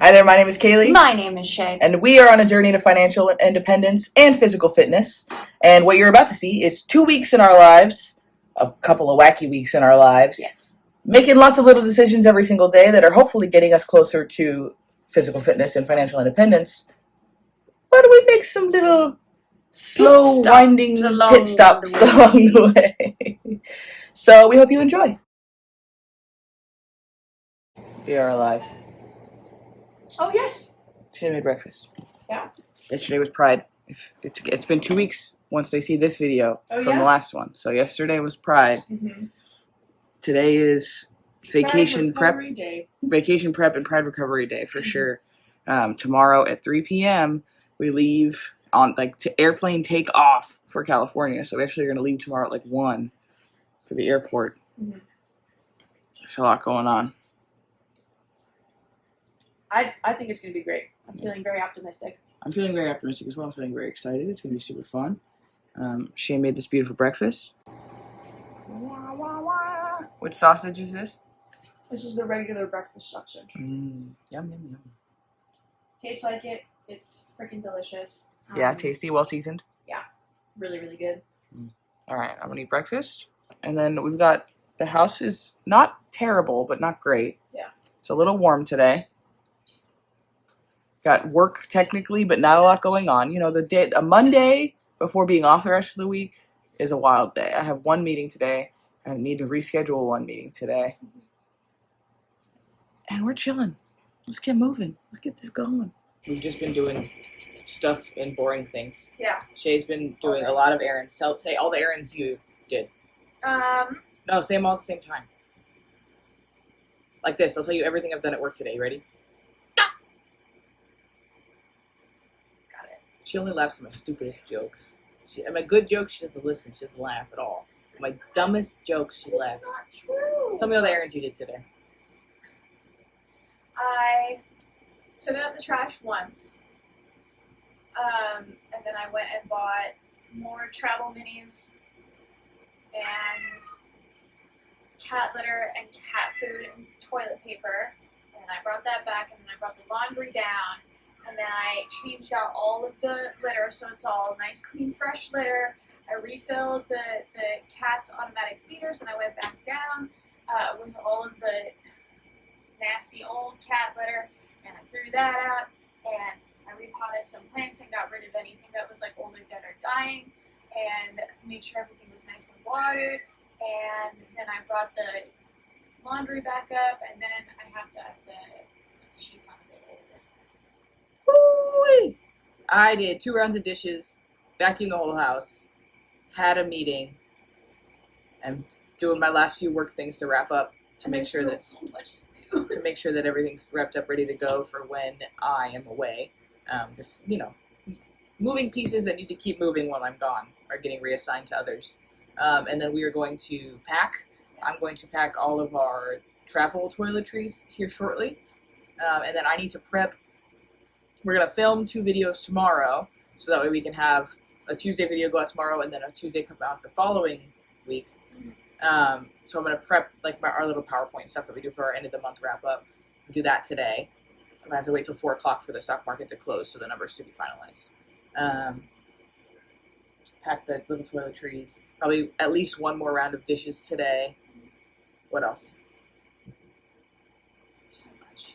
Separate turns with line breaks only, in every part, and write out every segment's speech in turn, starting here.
Hi there, my name is Kaylee.
My name is Shay.
And we are on a journey to financial independence and physical fitness. And what you're about to see is 2 weeks in our lives, a couple of wacky weeks in our lives.
Yes.
Making lots of little decisions every single day that are hopefully getting us closer to physical fitness and financial independence. But we make some little slow, winding pit stops along the way. So we hope you enjoy. We are alive.
Oh, yes.
Today made breakfast.
Yeah.
Yesterday was Pride. It's been 2 weeks once they see this video from the last one. So yesterday was Pride.
Mm-hmm.
Today is vacation prep.
Day.
Vacation prep and Pride recovery day for sure. Tomorrow at 3 p.m. we leave on airplane take off for California. So we actually are going to leave tomorrow at 1 for the airport.
Mm-hmm.
There's a lot going on.
I think it's going to be great. I'm feeling very optimistic.
I'm feeling very optimistic as well. I'm feeling very excited. It's going to be super fun. Shay made this beautiful breakfast. Which sausage is this?
This is the regular breakfast sausage.
Yum, yum, yum.
Tastes like it. It's freaking delicious.
Yeah, tasty, well seasoned.
Yeah, really, really good.
All right, I'm going to eat breakfast. And then we've got, the house is not terrible, but not great.
Yeah.
It's a little warm today. Got work technically, but not a lot going on. You know, a Monday before being off the rest of the week is a wild day. I have one meeting today. I need to reschedule one meeting today. And we're chilling. Let's get moving. Let's get this going. We've just been doing stuff and boring things.
Yeah.
Shay's been doing a lot of errands. Say all the errands you did. No, say them all at the same time. Like this. I'll tell you everything I've done at work today. You ready? She only laughs at my stupidest jokes. At my good jokes, she doesn't listen. She doesn't laugh at all. My dumbest jokes, she laughs.
Not true.
Tell me all the errands you did today.
I took out the trash once. And then I went and bought more travel minis and cat litter and cat food and toilet paper. And I brought that back, and then I brought the laundry down. And then I changed out all of the litter, so it's all nice, clean, fresh litter. I refilled the cat's automatic feeders, and I went back down with all of the nasty old cat litter, and I threw that out. And I repotted some plants and got rid of anything that was older, dead, or dying, and made sure everything was nice and watered. And then I brought the laundry back up, and then I have to put the sheets on a bit later.
Woo-wee. I did 2 rounds of dishes, vacuumed the whole house, had a meeting, and doing my last few work things to wrap up to make sure that
so much to do.
to make sure that everything's wrapped up, ready to go for when I am away. Just moving pieces that need to keep moving while I'm gone are getting reassigned to others. And then we are going to pack. I'm going to pack all of our travel toiletries here shortly, and then I need to prep. We're going to film 2 videos tomorrow, so that way we can have a Tuesday video go out tomorrow and then a Tuesday come out the following week. So I'm going to prep our little PowerPoint stuff that we do for our end of the month wrap up. Do that today. I'm going to have to wait till 4 o'clock for the stock market to close so the numbers to be finalized. Pack the little toiletries. Probably at least 1 more round of dishes today. What else?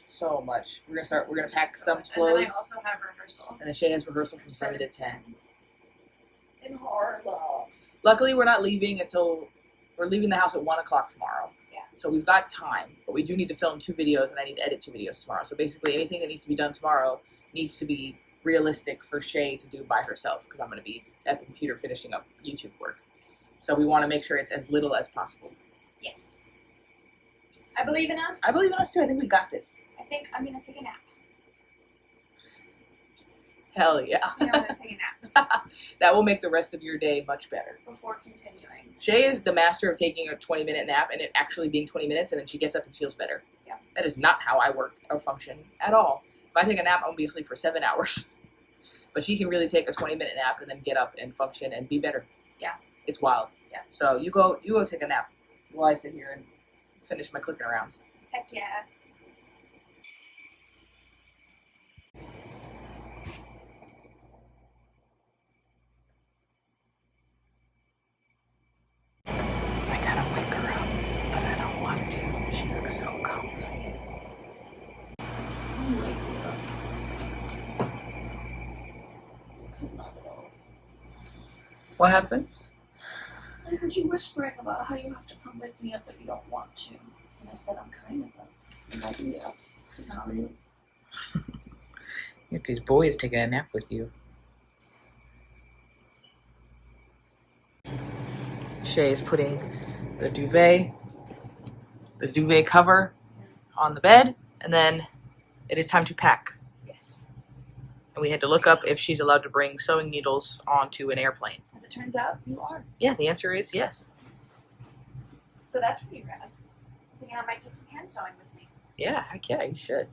So much. We're gonna pack some clothes.
And then I also have rehearsal.
And then Shay has rehearsal from 7 to 10.
In Harlem.
Luckily, we're leaving the house at 1 o'clock tomorrow.
Yeah.
So we've got time, but we do need to film 2 videos, and I need to edit 2 videos tomorrow. So basically, anything that needs to be done tomorrow needs to be realistic for Shay to do by herself, because I'm going to be at the computer finishing up YouTube work. So we want to make sure it's as little as possible.
Yes. I believe in us.
I believe in us too. I think we got this.
I think I'm going to take a nap.
Hell yeah.
I think I'm going to take a nap.
That will make the rest of your day much better.
Before continuing.
Shay is the master of taking a 20-minute nap and it actually being 20 minutes, and then she gets up and feels better.
Yeah.
That is not how I work or function at all. If I take a nap, I'm going to be asleep for 7 hours. But she can really take a 20-minute nap and then get up and function and be better.
Yeah.
It's wild.
Yeah.
So you go take a nap while I sit here and finish my clicking arounds.
Heck yeah.
said not at all.
What happened?
I heard you whispering about how you have to come wake me up if you don't want to. And I said I'm kind of an idea. Not really.
If these boys taking a nap with you. Shay is putting the duvet cover on the bed, and then it is time to pack.
Yes.
And we had to look up if she's allowed to bring sewing needles onto an airplane.
As it turns out, you are.
Yeah, the answer is yes.
So that's pretty rad. I think I might take some hand sewing with me.
Yeah, heck yeah, you should.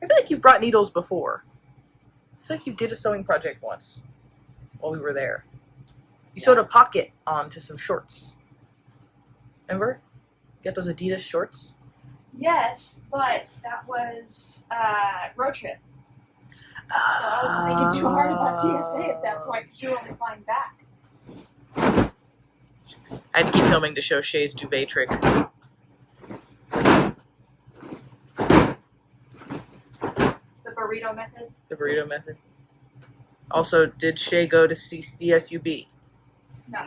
I feel like you've brought needles before. I feel like you did a sewing project once while we were there. You sewed a pocket onto some shorts. Remember? You got those Adidas shorts?
Yes, but that was road trip. So I wasn't thinking too hard about TSA at that point because you were only flying back.
I had to keep filming to show Shay's duvet trick.
It's the burrito method.
The burrito method. Also, did Shay go to CSUB?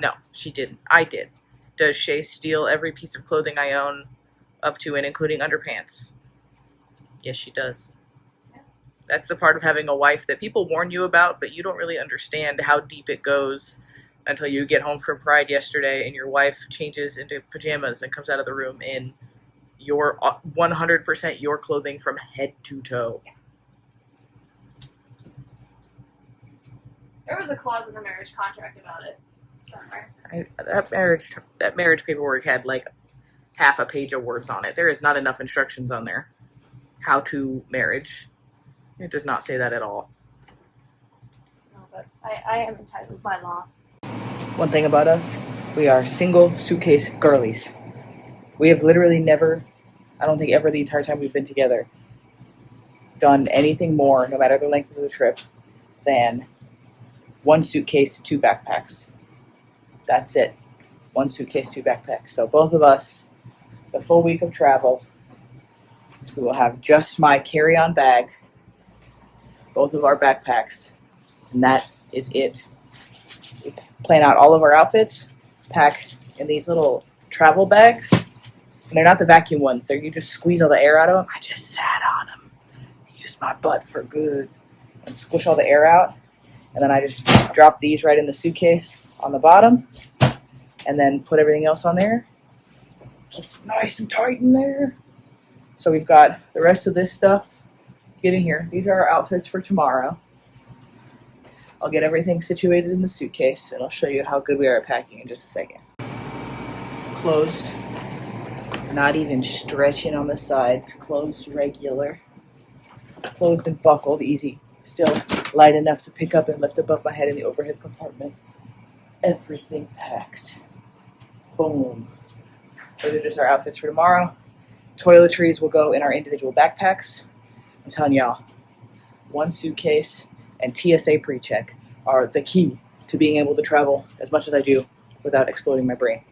No, she didn't. I did. Does Shay steal every piece of clothing I own up to and including underpants? Yes, she does.
Yeah.
That's the part of having a wife that people warn you about, but you don't really understand how deep it goes until you get home from Pride yesterday and your wife changes into pajamas and comes out of the room in your 100% your clothing from head to toe.
Yeah. There was a clause in the marriage contract about it somewhere.
That marriage paperwork had like half a page of words on it. There is not enough instructions on there. How to marriage. It does not say that at all.
No, but I am entitled by law.
One thing about us, we are single suitcase girlies. We have literally never, I don't think ever the entire time we've been together, done anything more, no matter the length of the trip, than one suitcase, 2 backpacks. That's it. 1 suitcase, 2 backpacks. So both of us, the full week of travel, we will have just my carry-on bag, both of our backpacks, and that is it. We plan out all of our outfits, pack in these little travel bags, and they're not the vacuum ones. You just squeeze all the air out of them. I just sat on them, used my butt for good, and squish all the air out. And then I just drop these right in the suitcase on the bottom, and then put everything else on there. Keeps it nice and tight in there. So we've got the rest of this stuff. Get in here. These are our outfits for tomorrow. I'll get everything situated in the suitcase, and I'll show you how good we are at packing in just a second. Closed. Not even stretching on the sides. Closed regular. Closed and buckled. Easy. Still light enough to pick up and lift above my head in the overhead compartment. Everything packed. Boom. Those are just our outfits for tomorrow. Toiletries will go in our individual backpacks. I'm telling y'all, 1 suitcase and TSA pre-check are the key to being able to travel as much as I do without exploding my brain.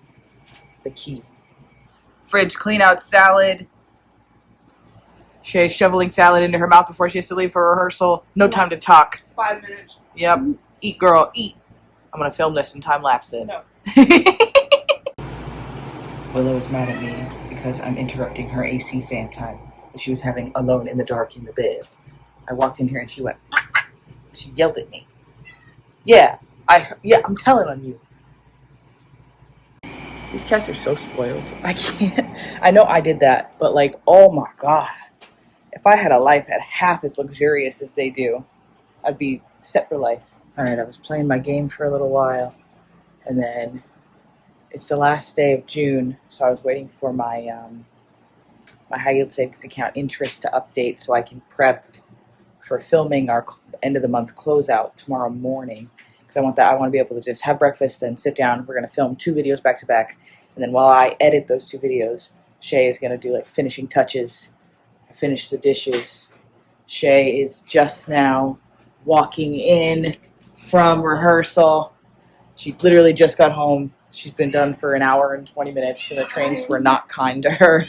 The key. Fridge clean out salad. Shay's shoveling salad into her mouth before she has to leave for rehearsal. No time to talk.
5 minutes.
Yep. Eat, girl, eat. I'm going to film this and time-lapse it.
No.
Willow's mad at me because I'm interrupting her AC fan time that she was having alone in the dark in the bed. I walked in here and she went, she yelled at me. Yeah, I'm telling on you. These cats are so spoiled. I can't. I know I did that, but like, oh my God. If I had a life at half as luxurious as they do, I'd be set for life. All right, I was playing my game for a little while, and then it's the last day of June, so I was waiting for my my high yield savings account interest to update so I can prep for filming our end of the month closeout tomorrow morning. Because I want to be able to just have breakfast and sit down. We're going to film 2 videos back to back, and then while I edit those 2 videos, Shay is going to do like finishing touches. Finish the dishes. Shay is just now walking in from rehearsal. She literally just got home. She's been done for an hour and 20 minutes, and the trains were not kind to her.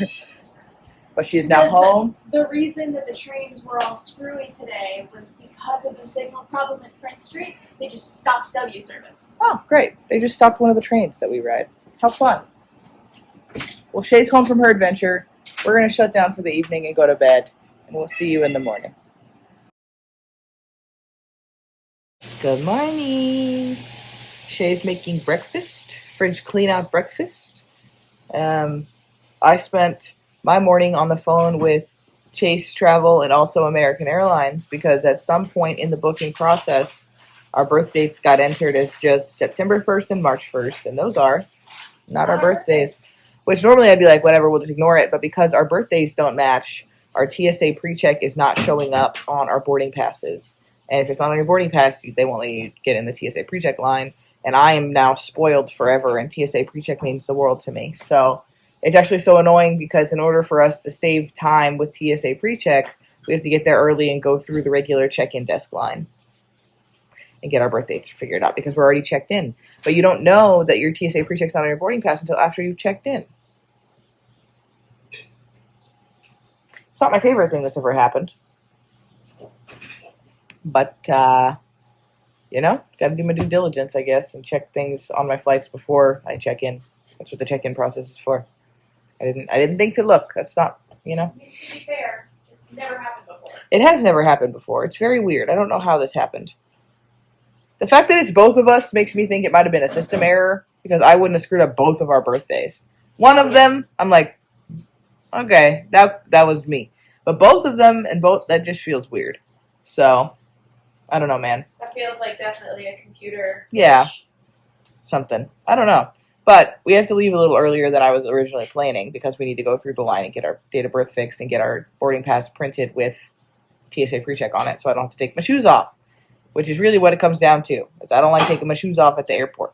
but she is now
Yes.
home.
The reason that the trains were all screwy today was because of the signal problem at Prince Street. They just stopped W service.
Oh, great. They just stopped one of the trains that we ride. How fun. Well, Shay's home from her adventure. We're going to shut down for the evening and go to bed, and we'll see you in the morning. Good morning. Shay's making breakfast, fridge clean out breakfast. I spent my morning on the phone with Chase Travel and also American Airlines because at some point in the booking process, our birth dates got entered as just September 1st and March 1st, and those are not our birthdays. Which normally I'd be like, whatever, we'll just ignore it. But because our birthdays don't match, our TSA pre-check is not showing up on our boarding passes. And if it's not on your boarding pass, they won't let you get in the TSA pre-check line. And I am now spoiled forever, and TSA pre-check means the world to me. So it's actually so annoying because in order for us to save time with TSA pre-check, we have to get there early and go through the regular check-in desk line and get our birth dates figured out because we're already checked in. But you don't know that your TSA pre-check's not on your boarding pass until after you've checked in. It's not my favorite thing that's ever happened. But, got to do my due diligence, I guess, and check things on my flights before I check in. That's what the check-in process is for. I didn't think to look. That's not,
To be fair, it's never happened before.
It has never happened before. It's very weird. I don't know how this happened. The fact that it's both of us makes me think it might have been a system error because I wouldn't have screwed up both of our birthdays. One of them, I'm like, okay, that was me. But both of them that just feels weird. So, I don't know, man.
That feels like definitely a computer.
Yeah. Something. I don't know. But we have to leave a little earlier than I was originally planning because we need to go through the line and get our date of birth fixed and get our boarding pass printed with TSA pre-check on it so I don't have to take my shoes off, which is really what it comes down to, is I don't like taking my shoes off at the airport.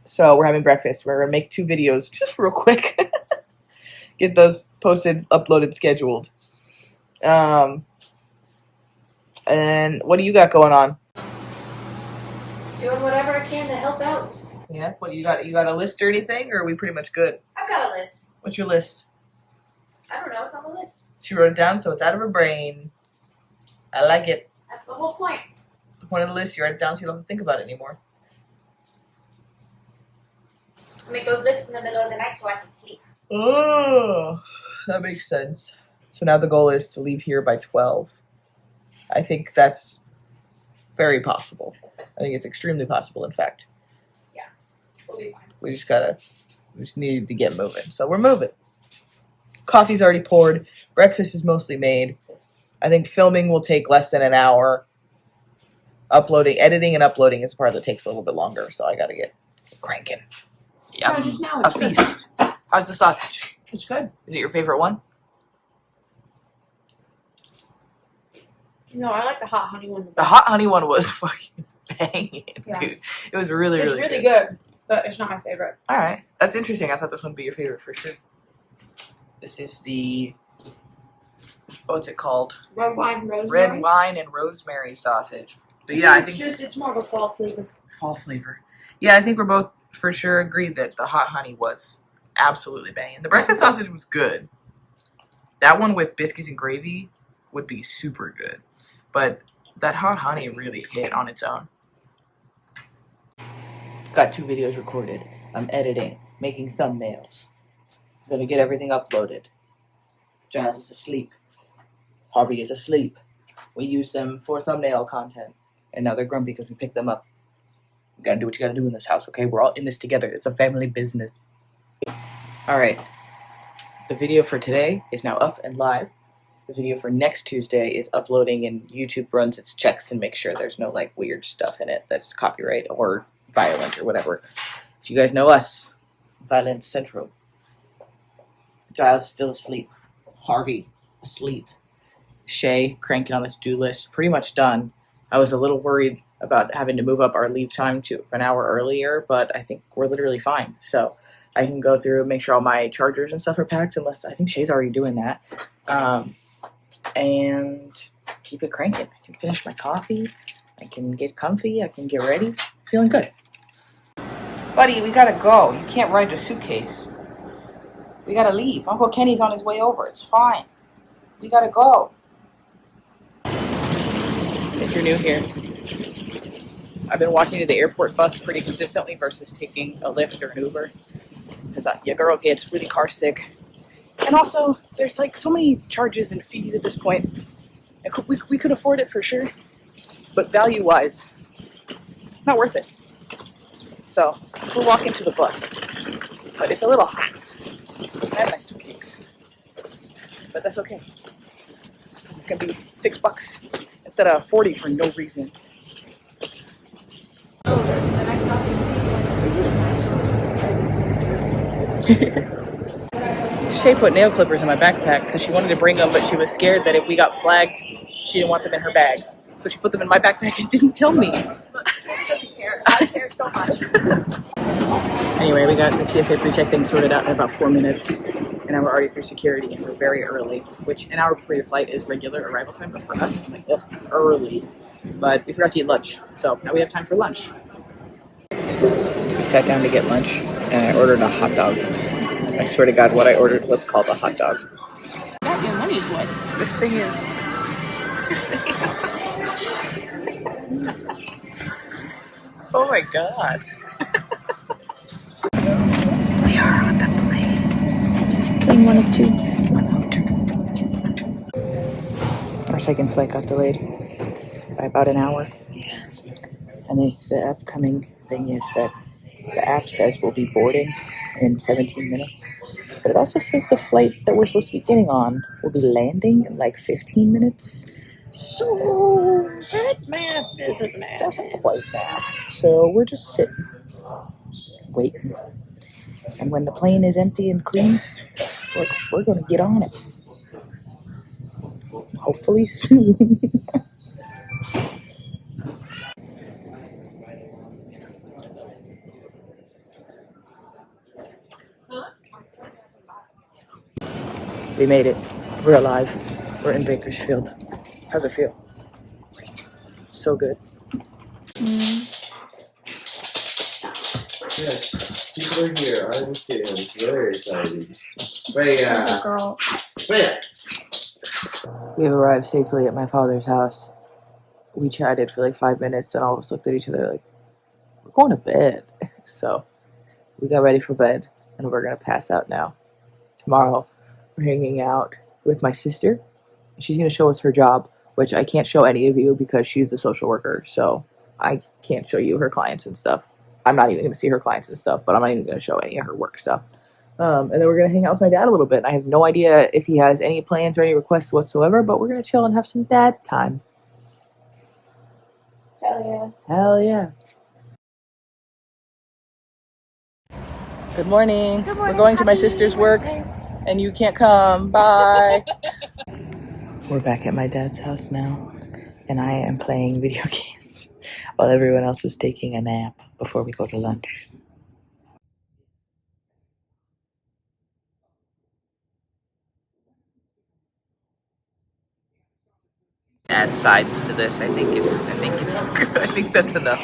So we're having breakfast. We're going to make 2 videos just real quick. Get those posted, uploaded, scheduled. And what do you got going on?
Doing whatever I can to help out.
Yeah, what you got? You got a list or anything, or are we pretty much good?
I've got a list.
What's your list?
I don't know. It's on the list.
She wrote it down, so it's out of her brain. I like it.
That's the whole point.
The point of the list, you write it down so you don't have to think about it anymore.
I make those lists in the middle of the night so I can sleep.
Oh, that makes sense. So now the goal is to leave here by 12. I think that's very possible. I think it's extremely possible, in fact.
We'll be fine.
We just needed to get moving. So we're moving. Coffee's already poured. Breakfast is mostly made. I think filming will take less than an hour. Editing and uploading is the part that takes a little bit longer, so I gotta get cranking.
Yeah, just now
A
it's good.
feast. How's the sausage?
It's good.
Is it your favorite one?
No, I like the hot honey one.
The hot honey one was fucking banging,
Yeah.
dude. It was really,
It's
really,
really good, but it's not my favorite.
All right. That's interesting. I thought this one would be your favorite for sure. This is the, what's it called?
Red wine, rosemary.
Red wine and rosemary sausage. But yeah, I think
it's more of a fall flavor.
fall flavor. Yeah, I think we're both for sure agreed that the hot honey was absolutely banging. The breakfast sausage was good. That one with biscuits and gravy would be super good. But that hot honey really hit on its own. Got 2 videos recorded. I'm editing, making thumbnails. I'm gonna get everything uploaded. Giles is asleep. Harvey is asleep. We use them for thumbnail content. And now they're grumpy because we picked them up. You gotta do what you gotta do in this house, okay? We're all in this together. It's a family business. Alright. The video for today is now up and live. The video for next Tuesday is uploading, and YouTube runs its checks and makes sure there's no like weird stuff in it that's copyright or violent or whatever. So you guys know us. Violence Central. Giles is still asleep. Harvey asleep. Shay cranking on the to-do list. Pretty much done. I was a little worried about having to move up our leave time to an hour earlier, but I think we're literally fine. So I can go through and make sure all my chargers and stuff are packed, unless I think Shay's already doing that. And keep it cranking. I can finish my coffee. I can get comfy. I can get ready. Feeling good. Buddy, we gotta go. You can't ride a suitcase. We gotta leave. Uncle Kenny's on his way over. It's fine. We gotta go. If you're new here, I've been walking to the airport bus pretty consistently versus taking a Lyft or an Uber because your girl gets really car sick. And also, there's like so many charges and fees at this point. And we could afford it for sure, but value-wise, not worth it. So we're walking to the bus, but it's a little hot. I have my suitcase, but that's okay. It's gonna be $6 instead of 40 for no reason. Shay put nail clippers in my backpack because she wanted to bring them, but she was scared that if we got flagged, she didn't want them in her bag. So she put them in my backpack and didn't tell me.
Look, Katie doesn't care. I care so much.
Anyway, we got the TSA pre-check thing sorted out in about 4 minutes, and now we're already through security, and we're very early, which an hour before your flight is regular arrival time, but for us, I'm like, ugh, early. But we forgot to eat lunch, so now we have time for lunch. We sat down to get lunch, and I ordered a hot dog. I swear to God, what I ordered was called a hot dog. Got your money's what? This thing is. Oh my God. We are on the plane.
Plane 1 of 2.
Our second flight got delayed by about an hour.
Yeah.
And the upcoming thing is that the app says we'll be boarding in 17 minutes. But it also says the flight that we're supposed to be getting on will be landing in like 15 minutes. So
That math isn't math.
doesn't quite math. So we're just sitting, waiting. And when the plane is empty and clean, we're going to get on it. Hopefully soon. We made it. We're alive. We're in Bakersfield. How's it feel? Great. So good.
Yeah, people are here. I understand. It's very exciting. Wait,
Girl.
wait.
We have arrived safely at my father's house. We chatted for like 5 minutes and all of us looked at each other like, we're going to bed. So we got ready for bed and we're going to pass out now. Tomorrow we're hanging out with my sister. She's going to show us her job, which I can't show any of you because she's the social worker. So I can't show you her clients and stuff. I'm not even going to see her clients and stuff, but I'm not even going to show any of her work stuff. And then we're going to hang out with my dad a little bit. I have no idea if he has any plans or any requests whatsoever, but we're going to chill and have some dad time.
Hell yeah.
Hell yeah. Good morning.
Good morning.
We're going to my
Happy
sister's work
Wednesday.
and you can't come. Bye. We're back at my dad's house now and I am playing video games while everyone else is taking a nap before we go to lunch. Add sides to this. I think it's good. I think that's enough.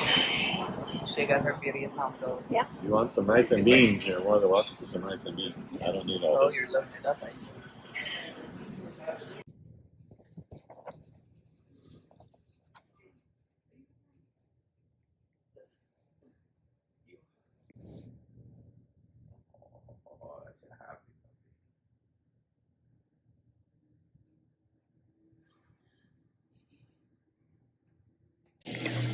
She got her birria taco.
You want some rice and beans? You're more than welcome to some rice and beans. I don't need all
Oh,
this.
you're loading it up, I see.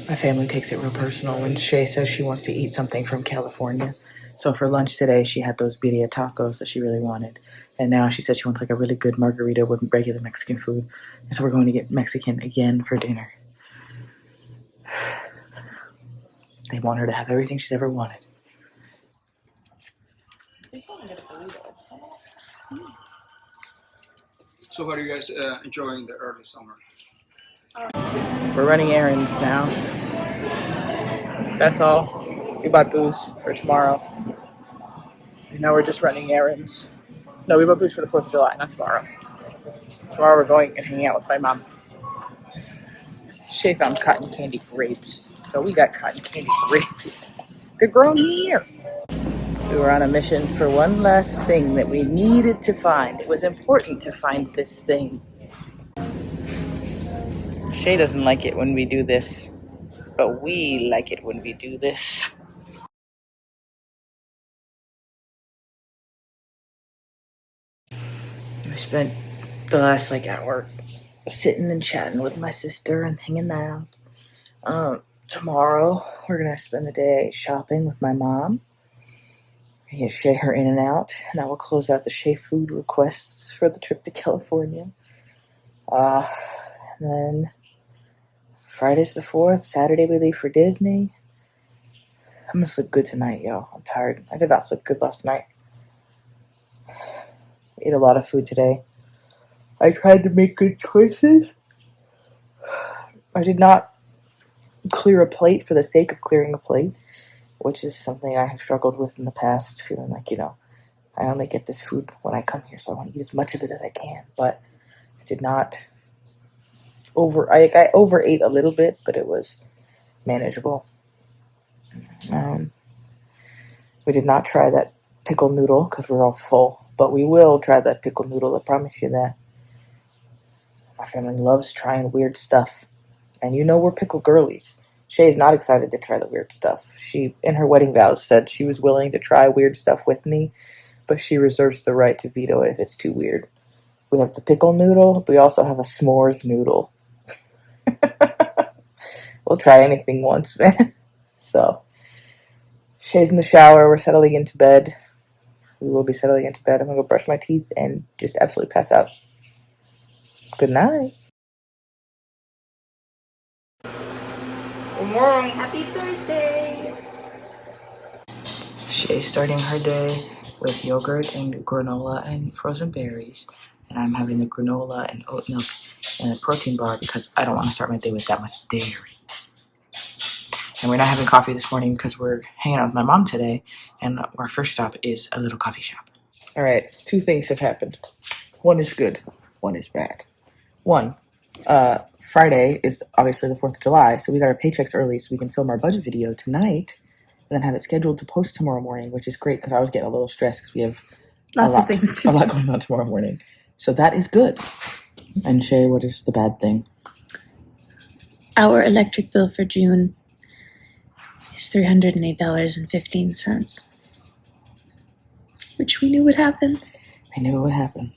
My family takes it real personal when Shay says she wants to eat something from California. So for lunch today, she had those birria tacos that she really wanted. And now she said she wants like a really good margarita with regular Mexican food. And so we're going to get Mexican again for dinner. They want her to have everything she's ever wanted.
So how are you guys enjoying the early summer?
We're running errands now. That's all. We bought booze for tomorrow. And now we're just running errands. No, we bought booze for the 4th of July, not tomorrow. Tomorrow we're going and hanging out with my mom. Shay found cotton candy grapes. So we got cotton candy grapes. Good grown here. We were on a mission for one last thing that we needed to find. It was important to find this thing. Shay doesn't like it when we do this, but we like it when we do this. We spent the last hour sitting and chatting with my sister and hanging out. Tomorrow we're gonna spend the day shopping with my mom. I get Shay her in and out, and I will close out the Shay food requests for the trip to California. And then Friday's the 4th. Saturday we leave for Disney. I'm gonna sleep good tonight, yo. I'm tired. I did not sleep good last night. Ate a lot of food today. I tried to make good choices. I did not clear a plate for the sake of clearing a plate, which is something I have struggled with in the past, feeling like, I only get this food when I come here, so I want to eat as much of it as I can. But I did not I overate a little bit, but it was manageable. We did not try that pickle noodle because we're all full, but we will try that pickle noodle, I promise you that. My family loves trying weird stuff, and we're pickle girlies. Shay is not excited to try the weird stuff. She, in her wedding vows, said she was willing to try weird stuff with me, but she reserves the right to veto it if it's too weird. We have the pickle noodle, but we also have a s'mores noodle. We'll try anything once, man. So, Shay's in the shower. We're settling into bed. We will be settling into bed. I'm going to go brush my teeth and just absolutely pass out. Good night. Good morning.
Happy Thursday!
Shay's starting her day with yogurt and granola and frozen berries. And I'm having the granola and oat milk and a protein bar because I don't want to start my day with that much dairy. And we're not having coffee this morning because we're hanging out with my mom today, and our first stop is a little coffee shop. All right, 2 things have happened. One is good, one is bad. One, Friday is obviously the 4th of July, so we got our paychecks early so we can film our budget video tonight and then have it scheduled to post tomorrow morning, which is great because I was getting a little stressed because we have
Lots of things to
a
do.
lot going on tomorrow morning. So that is good. And Shay, what is the bad thing?
Our electric bill for June is $308.15, which we knew would happen.
I knew it would happen.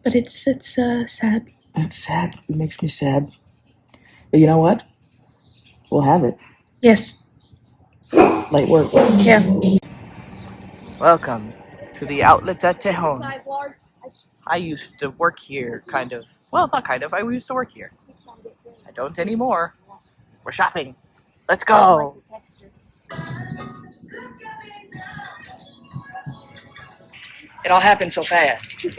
But it's sad.
It's sad. It makes me sad. But you know what? We'll have it.
Yes.
Light work.
Yeah.
Welcome to the outlets at Tejon. I used to work here, kind of. Well, not kind of. I used to work here. I don't anymore. We're shopping. Let's go. It all happened so fast. See?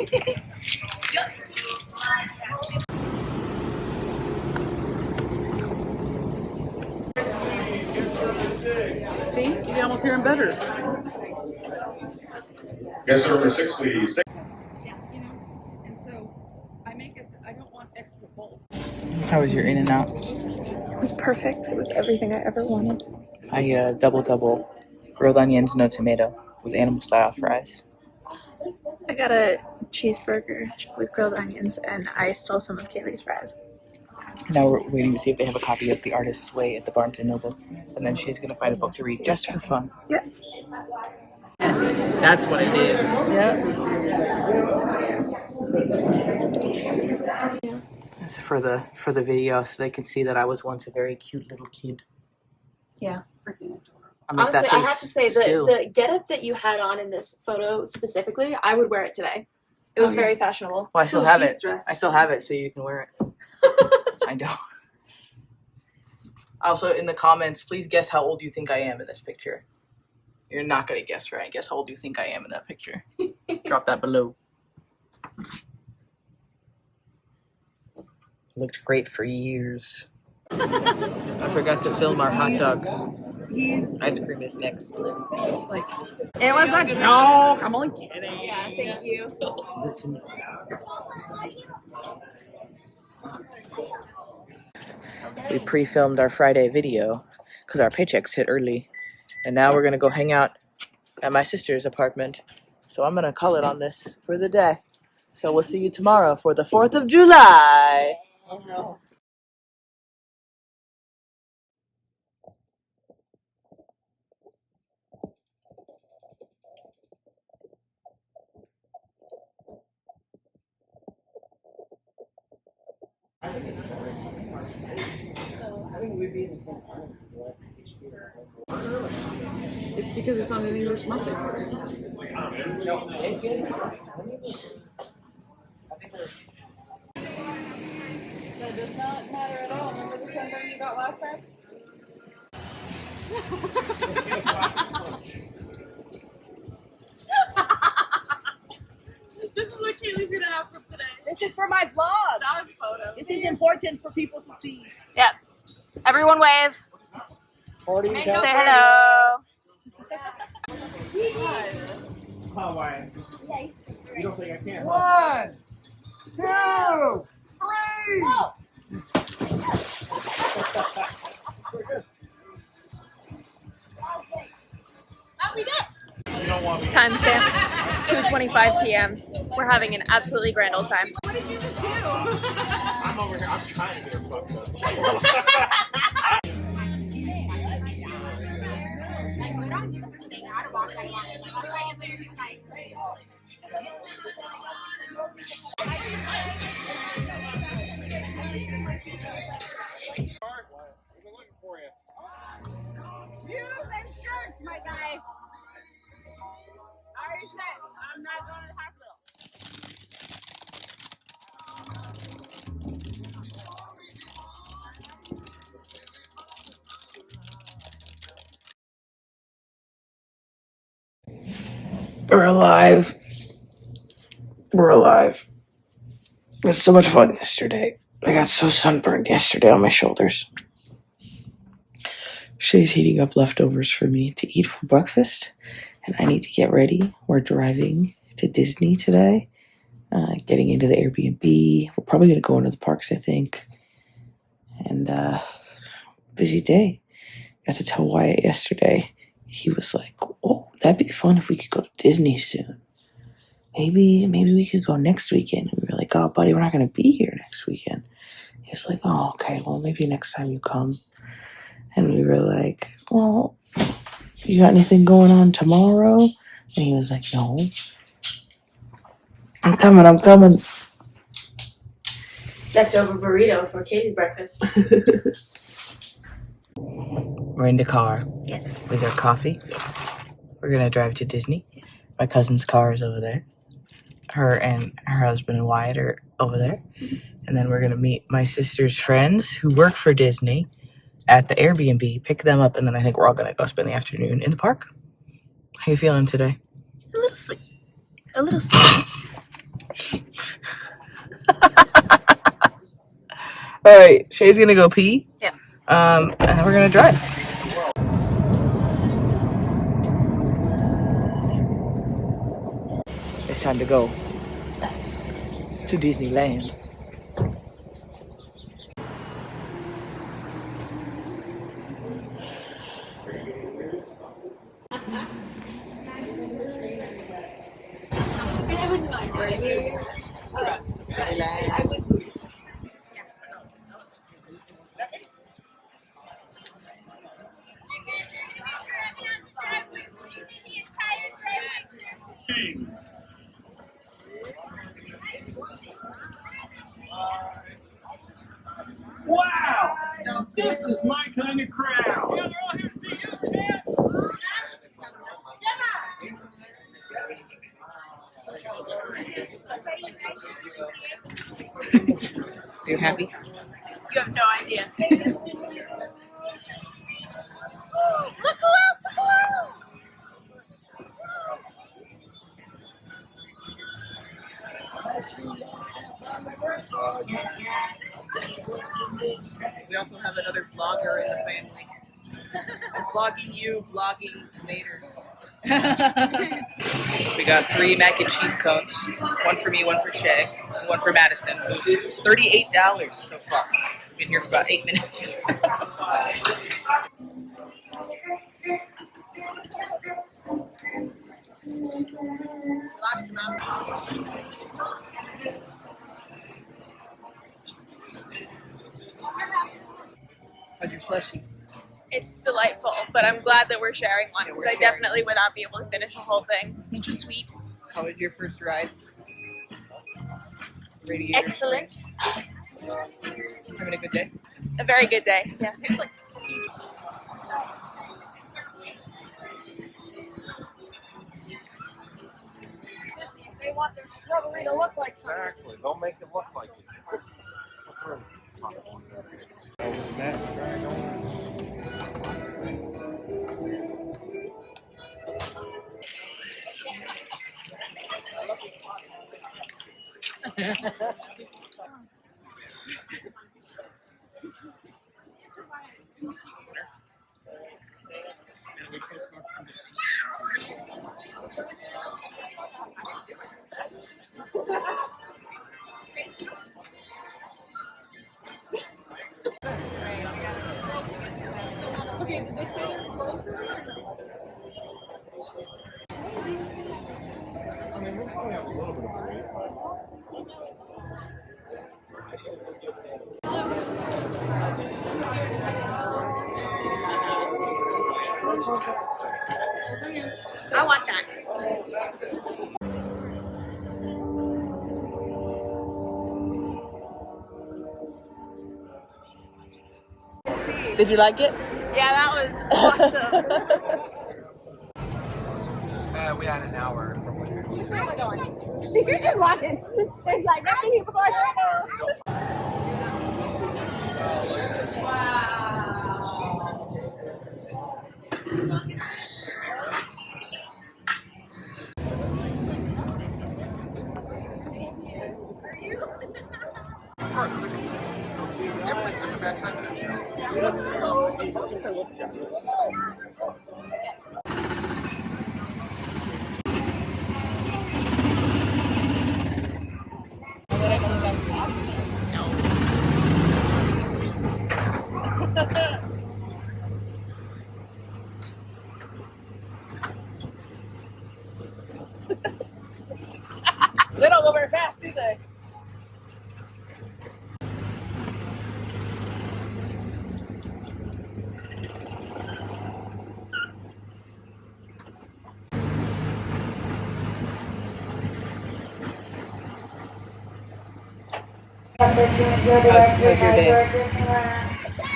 You can almost hear him better.
Guest number 6, please.
And so I don't want extra bulk.
How was your in and out?
It was perfect. It was everything I ever wanted.
I double grilled onions, no tomato, with animal style fries.
I got a cheeseburger with grilled onions, and I stole some of Kaylee's fries.
Now we're waiting to see if they have a copy of The Artist's Way at the Barnes & Noble. And then she's going to find a book to read just for fun.
Yeah.
That's what it is. Yeah. This is for the video so they can see that I was once a very cute little kid.
Yeah.
Honestly, I have to say the getup that you had on in this photo specifically, I would wear it today. It was very fashionable.
Well, I still have it. I still have it, so you can wear it. I don't. Also, in the comments, please guess how old you think I am in this picture. You're not going to guess, right? Guess how old you think I am in that picture. Drop that below. Looked great for years. I forgot to film our hot dogs. Ice cream is next.
It was a joke. I'm only kidding.
Yeah, thank you.
We pre-filmed our Friday video because our paychecks hit early. And now we're gonna go hang out at my sister's apartment. So I'm gonna call it on this for the day. So we'll see you tomorrow for the 4th of July.
Oh no.
It's because it's on an English muffin.
That does not matter at all. Remember the sunburn you got last time?
This is what Kaylee's gonna have from today.
This is for my vlog.
Dog photo.
This is important for people to see.
Yep. Everyone wave. Say hello.
You don't think I can?
1, 2, 3.
Timestamp 2:25 p.m. We're having an absolutely grand old time.
I'm over here. I'm trying to get her fucked up.
Shoes and shirts, my guy. I already said I'm not going to the hospital.
We're alive. We're alive. It was so much fun yesterday. I got so sunburned yesterday on my shoulders. Shay's heating up leftovers for me to eat for breakfast, and I need to get ready. We're driving to Disney today, getting into the Airbnb. We're probably going to go into the parks, I think. And busy day. Got to tell Wyatt yesterday. He was like, "Oh, that'd be fun if we could go to Disney soon. Maybe we could go next weekend." And we were like, "Oh, buddy, we're not going to be here next weekend." He was like, "Oh, okay, well, maybe next time you come." And we were like, "Well, you got anything going on tomorrow?" And he was like, "No." I'm coming.
Leftover burrito for Katie's breakfast.
We're in the car.
Yes.
We got coffee.
Yes.
We're going to drive to Disney. My cousin's car is over there. Her and her husband and Wyatt are over there. And then we're going to meet my sister's friends who work for Disney at the Airbnb, pick them up, and then I think we're all going to go spend the afternoon in the park. How you feeling today?
A little sleep. A little sleep.
All right, Shay's going to go pee.
Yeah.
And then we're going to drive. It's time to go to Disneyland.
Wow! Now this is my kind of crowd. Yeah, they're all here to see you, man.
Are you happy?
You have no idea.
We also have another vlogger in the family. I'm vlogging you, vlogging Tomater. We got 3 mac and cheese cones. One for me, one for Shay, and one for Madison. It's $38 so far. We've been here for about 8 minutes. How's your slushie?
It's delightful, but I'm glad that we're sharing one because I definitely would not be able to finish the whole thing. It's too sweet.
How was your first ride? Radiator.
Excellent.
Having a good day?
A very good day. Yeah.
Tastes like
They want their shrubbery to look like something.
Exactly. Don't make it look like it. Snap
Okay, did they say they're closing?
I mean, we'll probably have a little bit of a wait,
I want that.
Did you like it?
Yeah, that was awesome.
We had an hour. Everybody's such a bad time in that
They don't go very fast, do they? How's your day?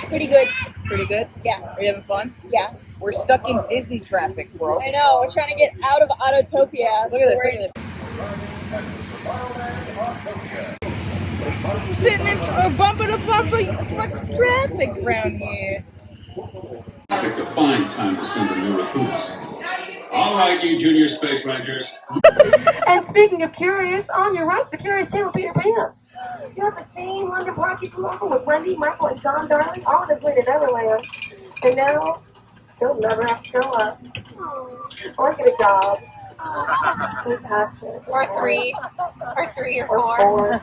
Pretty good.
Pretty good?
Yeah.
Are you having fun?
Yeah.
We're stuck in Disney traffic, bro.
I know. We're trying to get out of Autotopia.
Look at this, look at this. Sitting in bumper to bumper fucking traffic around here.
Picked a fine time to send the new recruits. All right, you junior space rangers.
And speaking of curious, on your right, the curious tale of Peter Pan. You have the same London party tomorrow with Wendy, Michael, and John Darling, all on his way to Neverland. And now, he'll never have to show up. Or get a job. Fantastic.
Or three. Or three or
Or
four.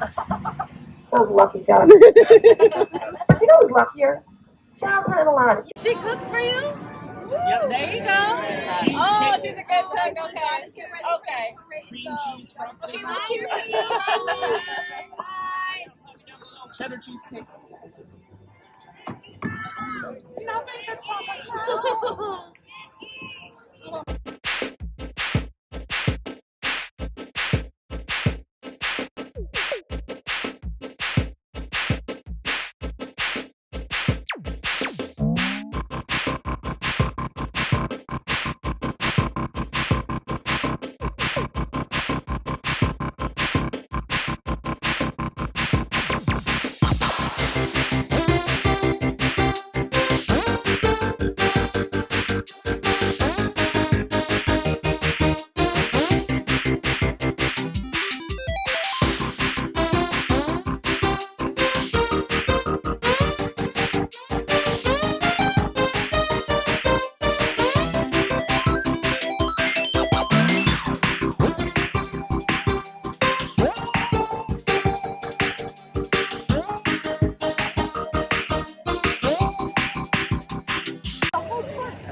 Those lucky jobs. But you know who's luckier? Jobs had a lot.
She cooks for you?
Yep, there you go.
Oh, she's a good cook. Okay. Okay.
Cream cheese frosting.
Okay, we'll cheer for you.
Cheddar cheesecake.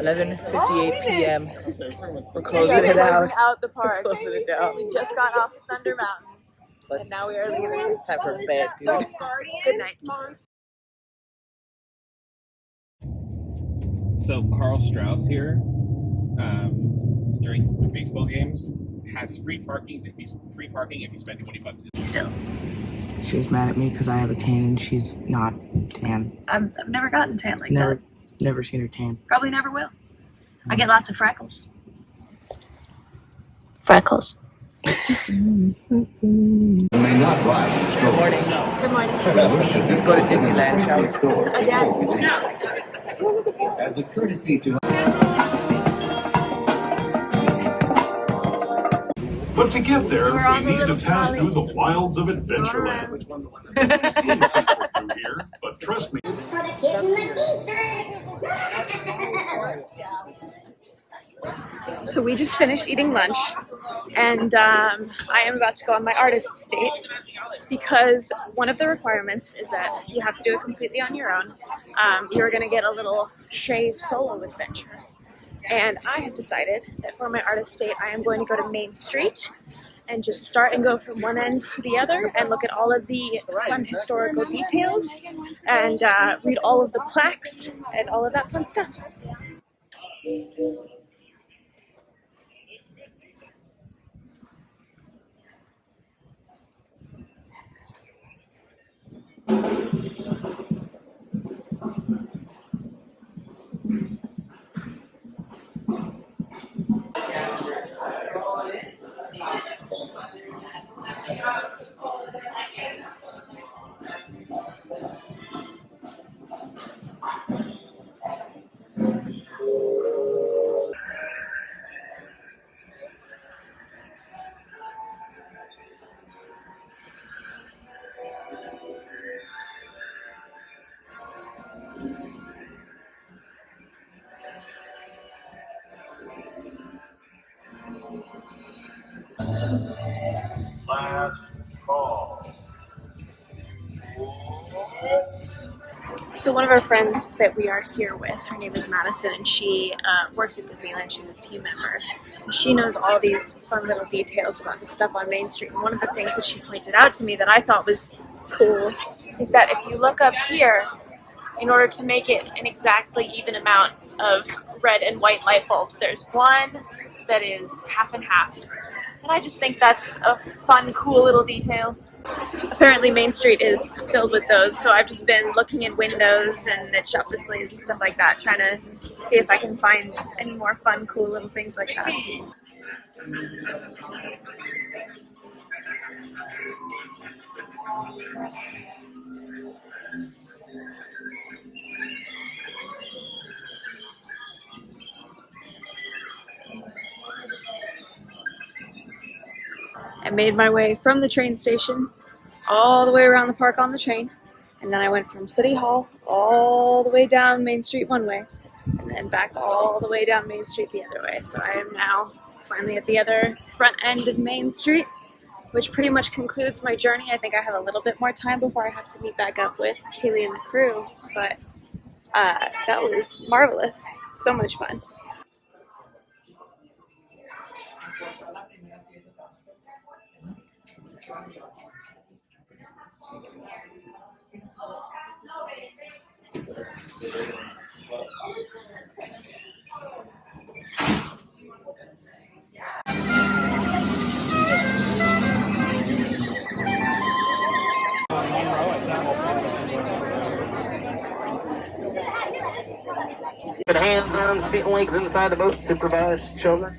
11:58 p.m. We're
We
closing
are
it out.
closing out the park.
We're closing it down.
We just got off Thunder Mountain, and now we are leaving.
It's time for bed, dude.
So, good night.
So Carl Strauss here, during baseball games, has free parking if you spend $20.
Still, she's mad at me because I have a tan and she's not tan.
I've never gotten tan like that.
Never seen her tan.
Probably never will. I get lots of freckles.
Freckles.
Good morning.
Good morning.
Let's go to Disneyland, shall we?
Again.
As a courtesy to.
But to get there,
We're on
we
the
need to
little
pass
trolley.
through the wilds of Adventureland. We've seen people through here, but trust me.
For the kids and the
So we just finished eating lunch, and I am about to go on my artist's date because one of the requirements is that you have to do it completely on your own. You're going to get a little Shay solo adventure. And I have decided that for my artist's date, I am going to go to Main Street and just start and go from one end to the other and look at all of the fun historical details and read all of the plaques and all of that fun stuff.
Last call.
So one of our friends that we are here with, her name is Madison, and she works at Disneyland. She's a team member. And she knows all these fun little details about the stuff on Main Street. And one of the things that she pointed out to me that I thought was cool is that if you look up here, in order to make it an exactly even amount of red and white light bulbs, there's one that is half and half. And I just think that's a fun, cool little detail. Apparently Main Street is filled with those, so I've just been looking in windows and at shop displays and stuff like that, trying to see if I can find any more fun, cool little things like that. I made my way from the train station all the way around the park on the train, and then I went from City Hall all the way down Main Street one way, and then back all the way down Main Street the other way. So I am now finally at the other front end of Main Street, which pretty much concludes my journey. I think I have a little bit more time before I have to meet back up with Kaylee and the crew, but that was marvelous. So much fun.
Put hands, arms, feet, and legs inside the boat. Supervise children.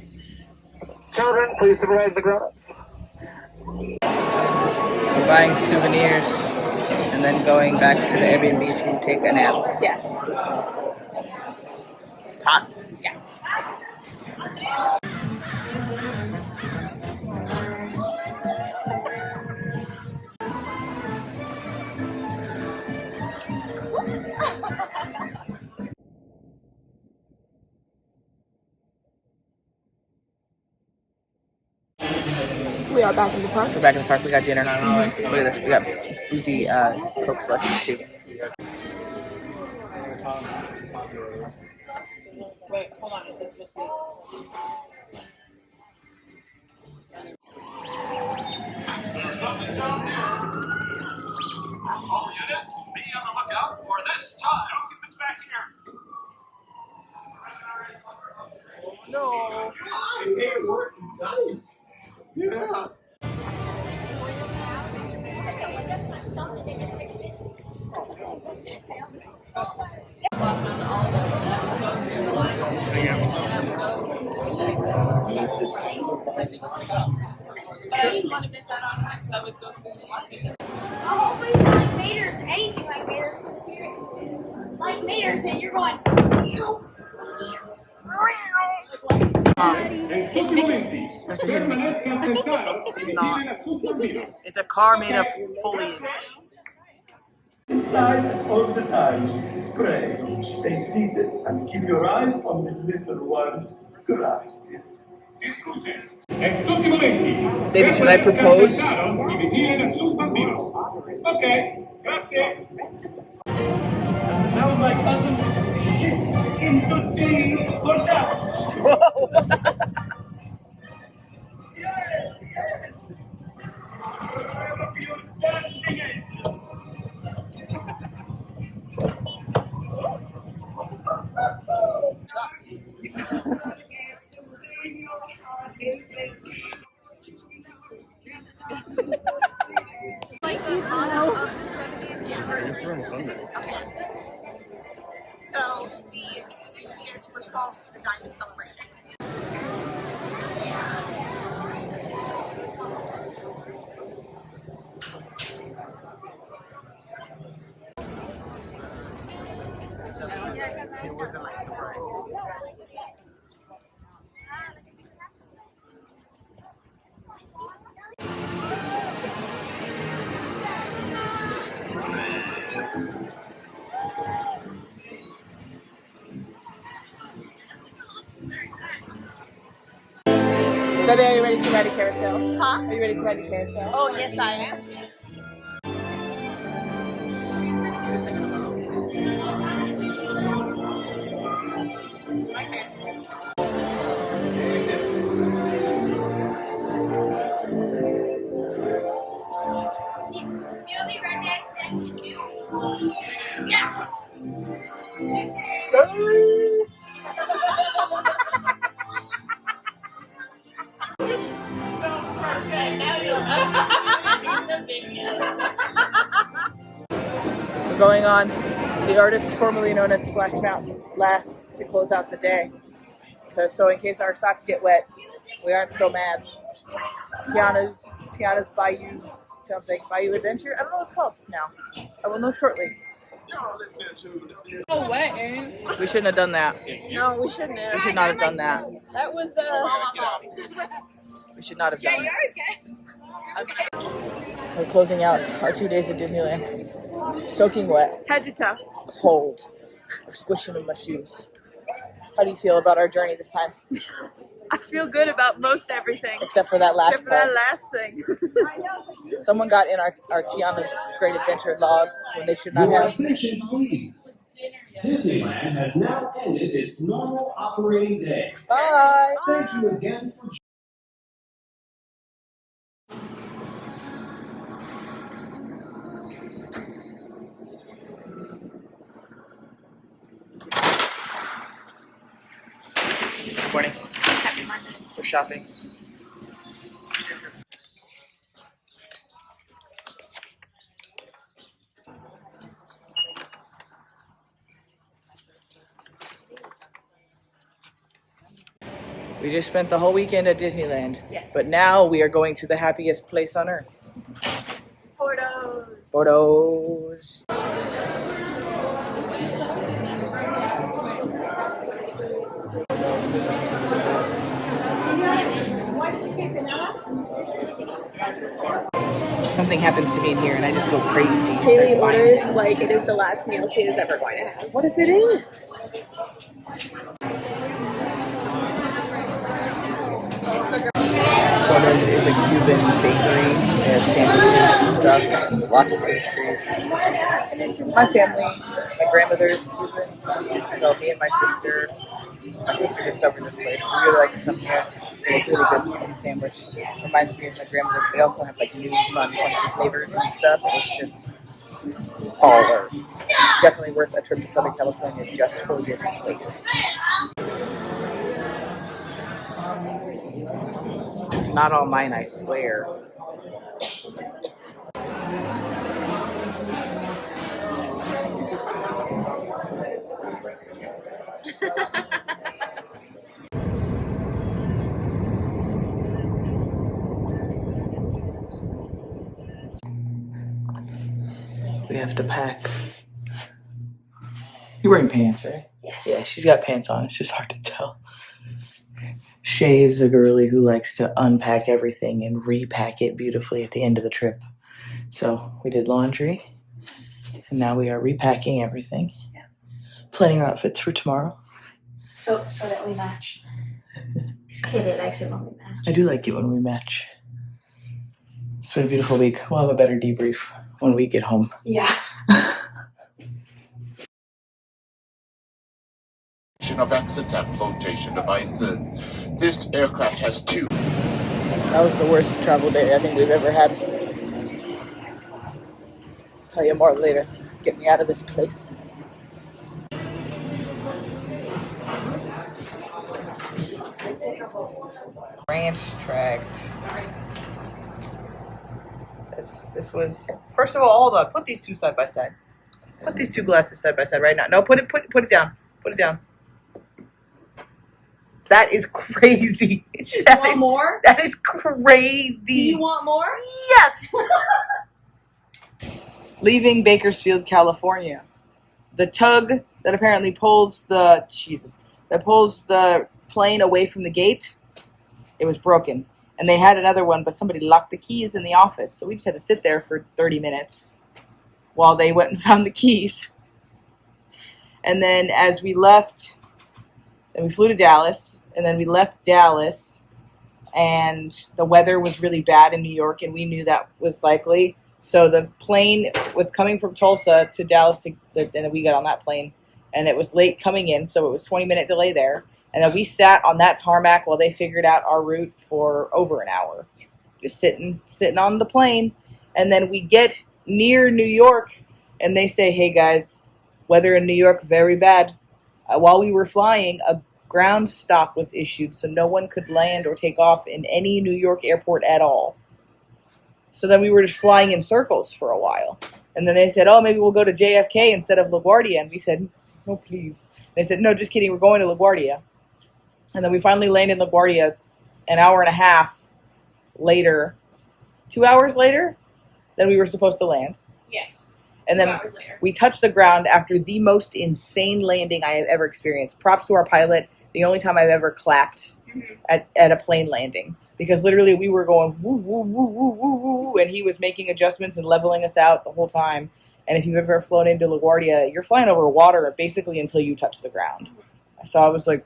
Children, please supervise the grown-ups.
We're buying souvenirs and then going back to the Airbnb to take a nap.
Yeah.
It's hot.
Yeah. We are back in the park.
We're back in the park. We got dinner. Look at this. We got boozy Coke slushies too. Wait, hold on. Is this supposed to be?
All units, be on the lookout for this child. Occupants back here.
No.
Hey, work, nice. Yeah.
Hopefully it's like Mater's, anything like Mater's. Like Mater's, and you're going.
En tutti i momenti, permanezcan sentados y vigilen a sus dormidos.
It's a car made of foliage.
Inside all the times, pray, stay seated and keep your eyes on the little ones. Grazie.
Escuchen. En tutti i momenti,
Baby, should I
permanezcan
propose?
sentados y vigilen a sus bambinos. Ok, grazie.
And now my cousin shift into D for dance. Yes. Rev up your dancing engine.
Like the honor of the 70th anniversary.
So the 60th was called the Diamond Celebration. It wasn't like tourists. Baby, are you ready to ride a carousel?
Huh?
Are you ready to ride a carousel?
Oh, yes, I am.
You'll be right next to you. Yeah.
We're going on the artist formerly known as Splash Mountain last to close out the day. So in case our socks get wet, we aren't so mad. Tiana's Bayou something. Bayou Adventure? I don't know what it's called now. I will know shortly.
No way, Aaron.
We shouldn't have done that.
No, we shouldn't have.
We should not have done that.
That was,
We should not have done that. We're closing out our 2 days at Disneyland. Soaking wet,
head to toe.
cold. I'm squishing in my shoes. How do you feel about our journey this time?
I feel good about most everything.
Except for that last
Except for that
part.
last thing.
Someone got in our Tiana's Great Adventure log when they should not
Your
have.
attention, please. Disneyland has now ended its normal operating day.
Bye.
Thank you again for
Good morning.
Happy Monday.
We're shopping. We just spent the whole weekend at Disneyland.
Yes.
But now we are going to the happiest place on earth.
Photos.
Photos. Something happens to me in here and I just go crazy.
Kaylee orders like it is the last meal she is ever going to have.
What if it is? California's is a Cuban bakery. They have sandwiches and stuff, lots of pastries. And it's my family. My grandmother is Cuban, so me and my sister discovered this place. We really like to come here. They have really good Cuban sandwich. Reminds me of my grandmother. They also have like new fun funky flavors and stuff. And it's just baller. Definitely worth a trip to Southern California just for this place. It's not all mine, I swear. We have to pack. You're wearing pants, right?
Yes.
Yeah, she's got pants on. It's just hard to tell. Shay is a girly who likes to unpack everything and repack it beautifully at the end of the trip. So we did laundry, and now we are repacking everything.
Yeah.
Planning our outfits for tomorrow.
So that we match. Because Katie likes it when we match.
I do like it when we match. It's been a beautiful week. We'll have a better debrief when we get home.
Yeah.
Of exits and flotation devices. This aircraft has 2.
That was the worst travel day I think we've ever had. I'll tell you more later. Get me out of this place. Ranch tract. This was, first of all, hold on. Put these two side by side. Put these two glasses side by side right now. No, put it down. Put it down. That is crazy.
You want more?
That is crazy.
Do you want more?
Yes. Leaving Bakersfield, California. The tug that apparently pulls the plane away from the gate, it was broken. And they had another one, but somebody locked the keys in the office. So we just had to sit there for 30 minutes while they went and found the keys. And then as we left, and we flew to Dallas, and then we left Dallas, and the weather was really bad in New York, and we knew that was likely. So the plane was coming from Tulsa to Dallas, and we got on that plane, and it was late coming in, so it was 20-minute delay there. And then we sat on that tarmac while they figured out our route for over an hour, just sitting on the plane. And then we get near New York, and they say, "Hey guys, weather in New York very bad." While we were flying, a ground stop was issued, so no one could land or take off in any New York airport at all. So then we were just flying in circles for a while. And then they said, "Oh, maybe we'll go to JFK instead of LaGuardia." And we said, "No, please." They said, "No, just kidding. We're going to LaGuardia." And then we finally landed in LaGuardia an hour and a half later, 2 hours later than we were supposed to land.
Yes.
And
2
then
hours later.
we touched the ground after the most insane landing I have ever experienced. Props to our pilot. The only time I've ever clapped at a plane landing. Because literally we were going woo, woo, woo, woo, woo, woo, and he was making adjustments and leveling us out the whole time. And if you've ever flown into LaGuardia, you're flying over water basically until you touch the ground. So I was like,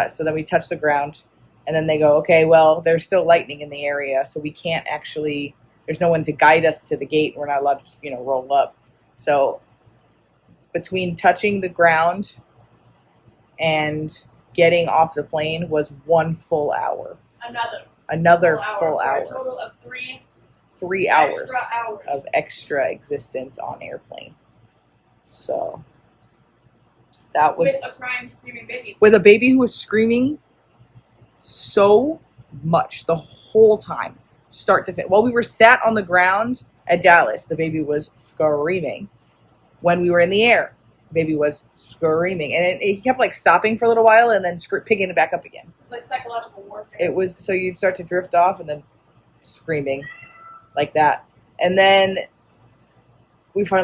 so then we touched the ground, and then they go, "Okay, well, there's still lightning in the area, so we can't actually, there's no one to guide us to the gate. We're not allowed to just, roll up." So between touching the ground and getting off the plane was 1 full hour. Another full hour.
For a total of
3 hours
extra hours
of extra existence on airplane. So that was
with a crying, screaming baby.
With a baby who was screaming so much the whole time, start to finish. While we were sat on the ground at Dallas, the baby was screaming. When we were in the air, the baby was screaming, and it kept stopping for a little while and then picking it back up again.
It was like psychological warfare.
It was, so you'd start to drift off and then screaming like that, and then we took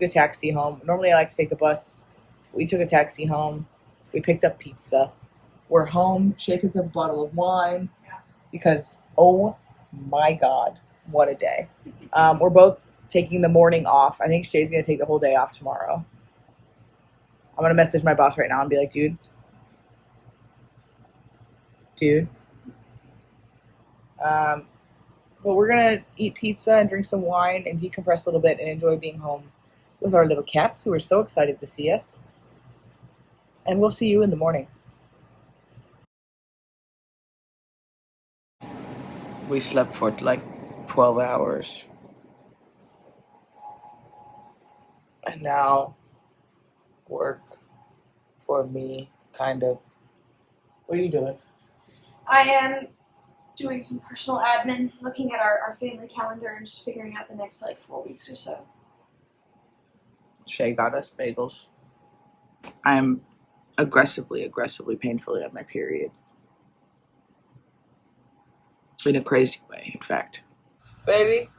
a taxi home. Normally I like to take the bus. We took a taxi home. We picked up pizza. We're home. Shay picked up a bottle of wine because, oh my God, what a day. We're both taking the morning off. I think Shay's going to take the whole day off tomorrow. I'm going to message my boss right now and be like, dude, dude. But we're gonna eat pizza and drink some wine and decompress a little bit and enjoy being home with our little cats who are so excited to see us. And we'll see you in the morning. We slept for like 12 hours. And now work for me, kind of. What are you doing?
I am doing some personal admin, looking at our family calendar and just figuring out the next like 4 weeks or so.
Shay got us bagels. I am aggressively, painfully on my period. In a crazy way, in fact. Baby,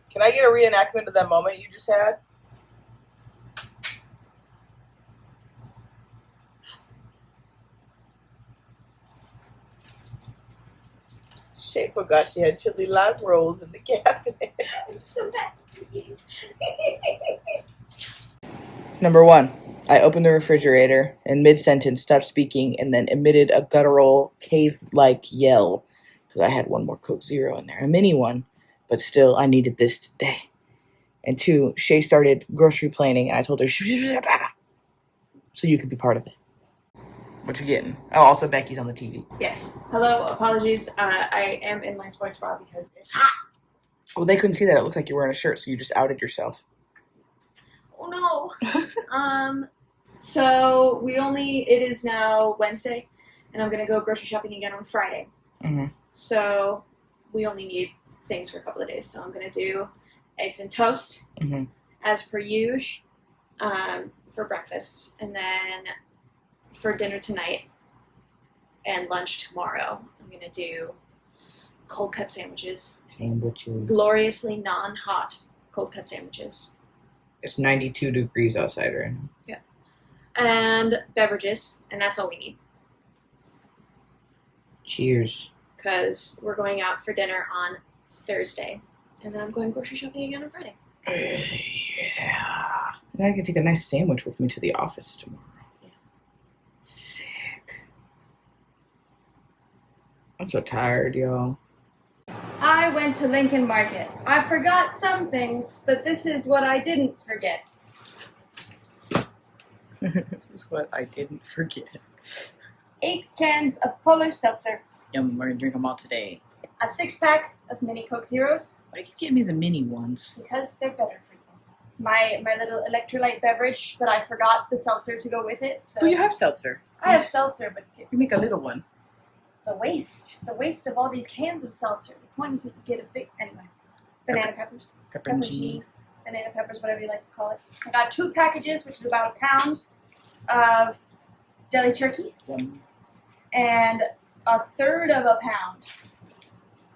can I get a reenactment of that moment you just had? Shay forgot she had chili lime rolls in the cabinet.
I'm so bad.
Number 1, I opened the refrigerator and mid-sentence stopped speaking and then emitted a guttural, cave-like yell because I had one more Coke Zero in there, a mini one, but still I needed this today. And 2, Shay started grocery planning and I told her, so you could be part of it. What you getting? Oh, also Becky's on the TV.
Yes. Hello, apologies. I am in my sports bra because it's hot.
Well, they couldn't see that. It looked like you were wearing a shirt, so you just outed yourself.
Oh no. So it is now Wednesday, and I'm gonna go grocery shopping again on Friday.
Mm-hmm.
So we only need things for a couple of days. So I'm gonna do eggs and toast, as per usual, for breakfasts, and then for dinner tonight and lunch tomorrow, I'm gonna do cold cut sandwiches. Gloriously non-hot cold cut sandwiches.
It's 92 degrees outside right now.
Yeah. And beverages, and that's all we need.
Cheers.
Because we're going out for dinner on Thursday, and then I'm going grocery shopping again on Friday.
Yeah. And I can take a nice sandwich with me to the office tomorrow.
Yeah.
Sick. I'm so tired, y'all.
I went to Lincoln Market. I forgot some things, but this is what I didn't forget.
This is what I didn't forget.
8 cans of Polar Seltzer.
Yum, we're gonna drink them all today.
A 6-pack of mini Coke Zeros.
Why do you give me the mini ones?
Because they're better for you. My little electrolyte beverage, but I forgot the seltzer to go with it. So
Well, you have seltzer.
I have seltzer, but
You make a little one.
it's a waste. It's a waste of all these cans of seltzer. The point is that you get a big anyway. Banana peppers.
Pepper and cheese.
Banana peppers, whatever you like to call it. I got 2 packages, which is about a pound of deli turkey.
Yum.
And a third of a pound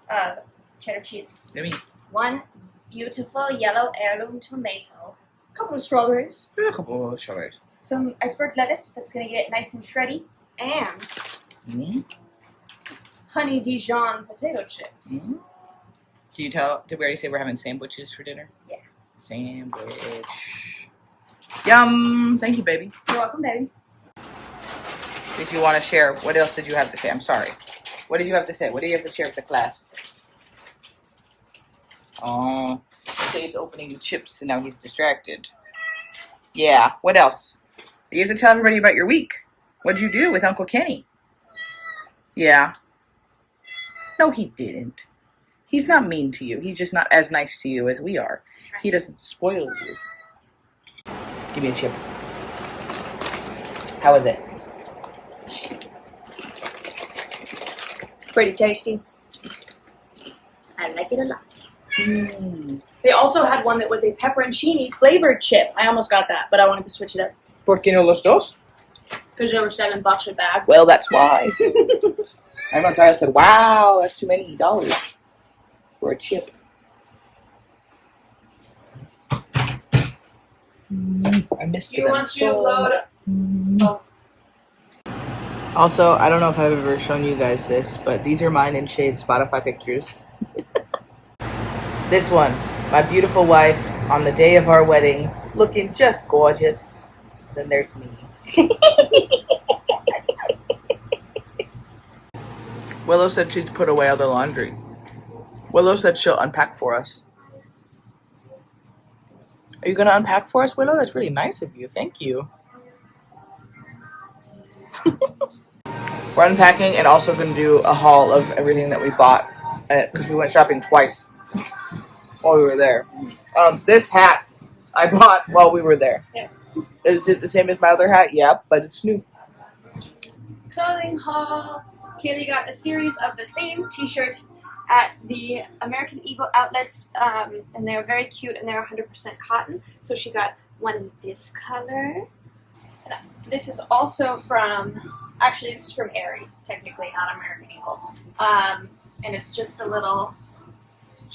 of cheddar cheese.
Yummy.
1 beautiful yellow heirloom tomato. A couple of strawberries.
A couple of strawberries.
Some iceberg lettuce that's going to get nice and shreddy. And honey Dijon potato chips.
Can you tell? Did we already say we're having sandwiches for dinner?
Yeah.
Sandwich. Yum. Thank you, baby.
You're welcome, baby.
If you want to share, what else did you have to say? I'm sorry. What did you have to say? What do you have to share with the class? Oh, he's opening the chips and now he's distracted. Yeah. What else? You have to tell everybody about your week. What'd you do with Uncle Kenny? Yeah. No, he didn't. He's not mean to you. He's just not as nice to you as we are. He doesn't spoil you. Give me a chip. How is it?
Pretty tasty. I like it a lot. They also had one that was a pepperoncini flavored chip. I almost got that, but I wanted to switch it up.
¿Por qué no los dos?
Because they were $7 a bag.
Well, that's why. I remember I said, wow, that's too many dollars for a chip. I missed
You want to load up?
Also, I don't know if I've ever shown you guys this, but these are mine and Shay's Spotify pictures. This one, my beautiful wife on the day of our wedding, looking just gorgeous. Then there's me. Willow said she'd put away all the laundry. Willow said she'll unpack for us. Are you going to unpack for us, Willow? That's really nice of you. Thank you. We're unpacking and also going to do a haul of everything that we bought because we went shopping twice while we were there. This hat I bought while we were there.
Yeah.
Is it the same as my other hat? Yeah, but it's new.
Clothing haul. Kaylee got a series of the same t-shirt at the American Eagle outlets, and they're very cute and they're 100% cotton. So she got one in this color. And this is also from, actually this is from Aerie, technically, not American Eagle. And it's just a little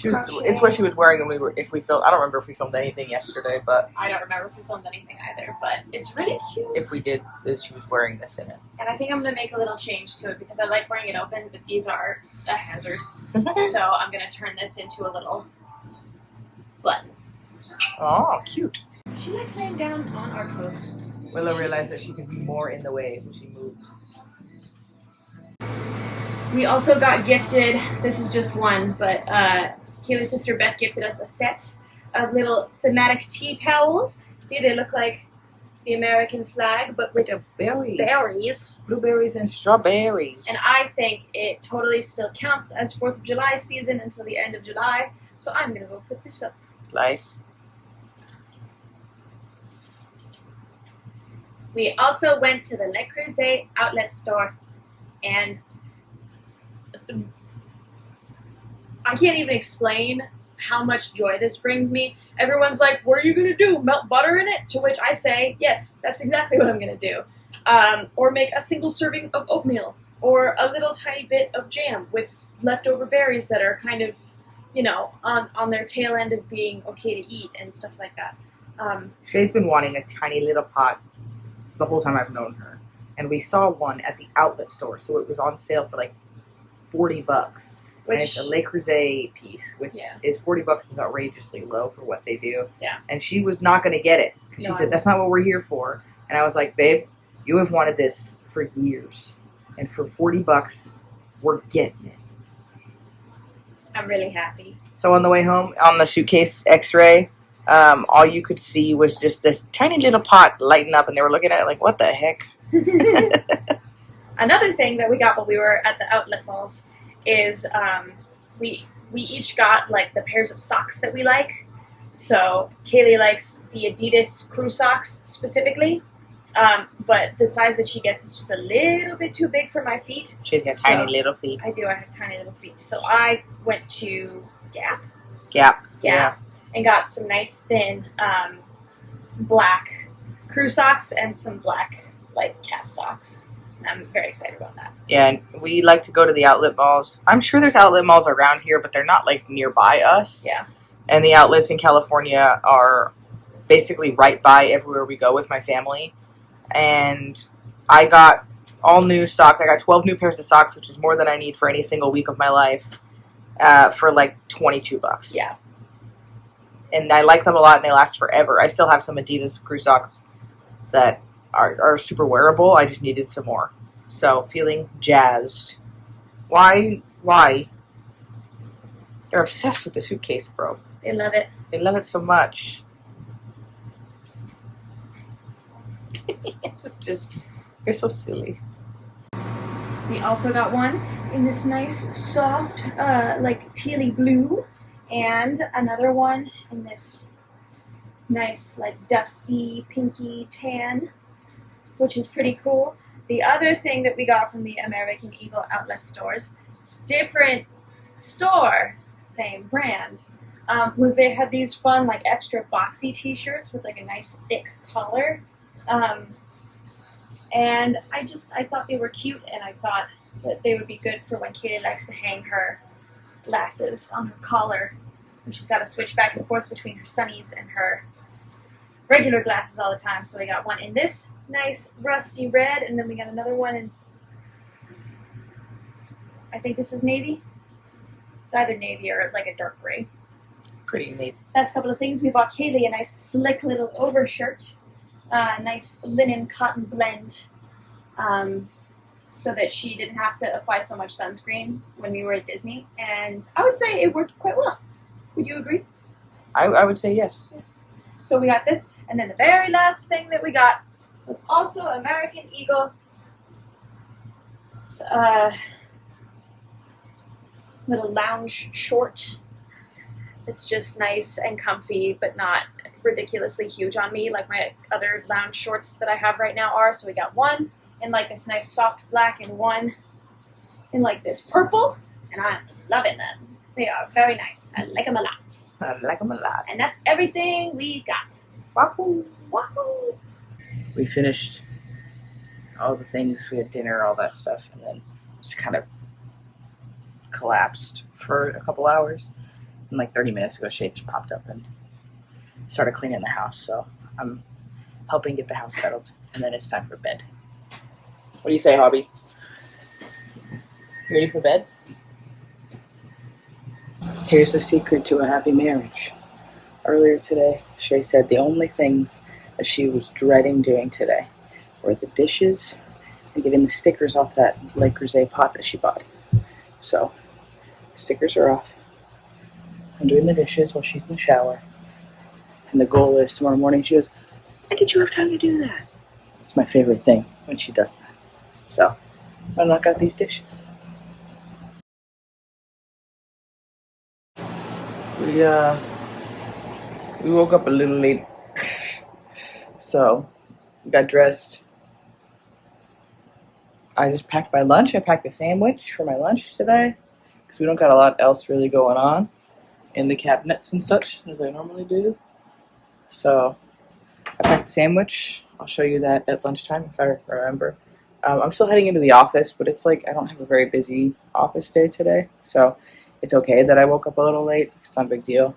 It's what she was wearing when we filmed. I don't remember if we filmed anything yesterday, but
I don't remember if we filmed anything either, but it's really cute.
if we did, she was wearing this in it.
And I think I'm going to make a little change to it because I like wearing it open, but these are a hazard. So I'm going to turn this into a little button.
Oh, cute.
She likes laying down on our clothes.
Willow realized that she could be more in the way, so she moved.
We also got gifted, this is just one, but Kaylee's sister Beth gifted us a set of little thematic tea towels. See, they look like the American flag, but with berries.
Blueberries and strawberries.
And I think it totally still counts as 4th of July season until the end of July, so I'm going to go put this up.
Nice.
We also went to the Le Creuset outlet store, and I can't even explain how much joy this brings me. Everyone's like, what are you going to do? Melt butter in it? To which I say, yes, that's exactly what I'm going to do. Or make a single serving of oatmeal, or a little tiny bit of jam with leftover berries that are kind of, you know, on their tail end of being okay to eat and stuff like that.
Shay's been wanting a tiny little pot the whole time I've known her. And we saw one at the outlet store, so it was on sale for like $40. And it's a Le Creuset piece, which is $40 is outrageously low for what they do.
Yeah.
And she was not going to get it. Because she said, that's not what we're here for. And I was like, babe, you have wanted this for years. And for $40, we're getting it.
I'm really happy.
So on the way home, on the suitcase x-ray, all you could see was just this tiny little pot lighting up. And they were looking at it like, what the heck?
Another thing that we got while we were at the outlet malls is we each got like the pairs of socks that we like. So Kaylee likes the Adidas crew socks specifically, but the size that she gets is just a little bit too big for my feet.
She's got tiny little feet.
I do. I have tiny little feet. So I went to Gap.
Yeah.
And got some nice thin black crew socks and some black like cap socks. I'm very excited about that.
Yeah, and we like to go to the outlet malls. I'm sure there's outlet malls around here, but they're not like nearby us.
Yeah.
And the outlets in California are basically right by everywhere we go with my family. And I got all new socks. I got 12 new pairs of socks, which is more than I need for any single week of my life, for like $22.
Yeah.
And I like them a lot, and they last forever. I still have some Adidas crew socks that are super wearable. I just needed some more. So, feeling jazzed. Why? They're obsessed with the suitcase, bro.
They love it.
They love it so much. It's just, you're so silly.
We also got one in this nice, soft, like tealy blue, and another one in this nice, like dusty, pinky tan, which is pretty cool. The other thing that we got from the American Eagle outlet stores, different store, same brand, was they had these fun, like extra boxy t-shirts with like a nice thick collar. And I thought they were cute, and I thought that they would be good for when Katie likes to hang her glasses on her collar, and she's got to switch back and forth between her sunnies and her regular glasses all the time. So we got one in this nice rusty red, and then we got another one in, I think this is navy. It's either navy or like a dark gray.
Pretty neat.
That's a couple of things. We bought Kaylee a nice slick little overshirt, nice linen cotton blend. so that she didn't have to apply so much sunscreen when we were at Disney, and I would say it worked quite well. Would you agree?
I would say yes.
Yes. So we got this, and then the very last thing that we got was also American Eagle. Little lounge short. It's just nice and comfy, but not ridiculously huge on me like my other lounge shorts that I have right now are. So we got one in like this nice soft black and one in like this purple, and I'm loving them. They are very nice. I like them a lot.
I like them a lot.
And that's everything we got. Wahoo! Wahoo!
We finished all the things. We had dinner, all that stuff, and then just kind of collapsed for a couple hours. And like 30 minutes ago, Shay just popped up and started cleaning the house. So I'm helping get the house settled, and then it's time for bed. What do you say, Hobby? You ready for bed? Here's the secret to a happy marriage. Earlier today, Shay said the only things that she was dreading doing today were the dishes and getting the stickers off that Le Creuset pot that she bought. So, stickers are off. I'm doing the dishes while she's in the shower. And the goal is tomorrow morning she goes, "When did you have time to do that?" It's my favorite thing when she does that. So, I'll knock out these dishes. We woke up a little late. So, got dressed. I just packed my lunch. I packed a sandwich for my lunch today because we don't got a lot else really going on in the cabinets and such as I normally do. So I packed a sandwich. I'll show you that at lunchtime if I remember. I'm still heading into the office, but it's like I don't have a very busy office day today. So it's okay that I woke up a little late. It's not a big deal.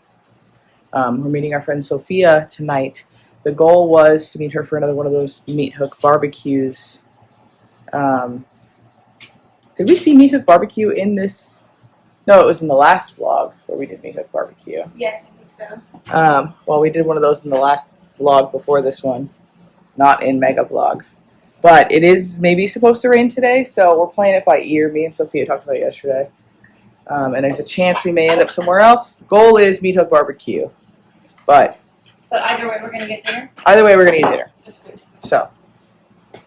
We're meeting our friend Sophia tonight. The goal was to meet her for another one of those Meat Hook barbecues. Did we see Meat Hook Barbecue in this? No, it was in the last vlog where we did Meat Hook Barbecue.
Yes, I think so.
Well, we did one of those in the last vlog before this one, not in Mega Vlog. But it is maybe supposed to rain today, so we're playing it by ear. Me and Sophia talked about it yesterday. And there's a chance we may end up somewhere else. The goal is Meat Hook Barbecue. But
either way, we're going to get dinner?
Either way, we're going to eat dinner.
That's good.
So,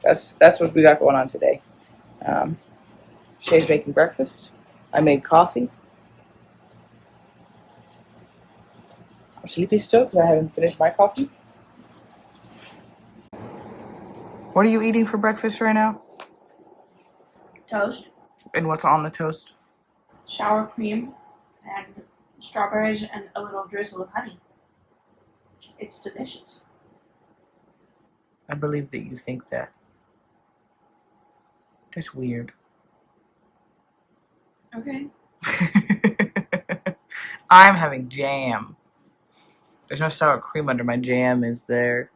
that's what we got going on today. Shay's making breakfast. I made coffee. I'm sleepy still because I haven't finished my coffee. What are you eating for breakfast right now?
Toast,
And what's on the toast?
sour cream, and strawberries, and a little drizzle of honey. It's delicious.
I believe that you think that. That's weird.
Okay.
I'm having jam. There's no sour cream under my jam, is there?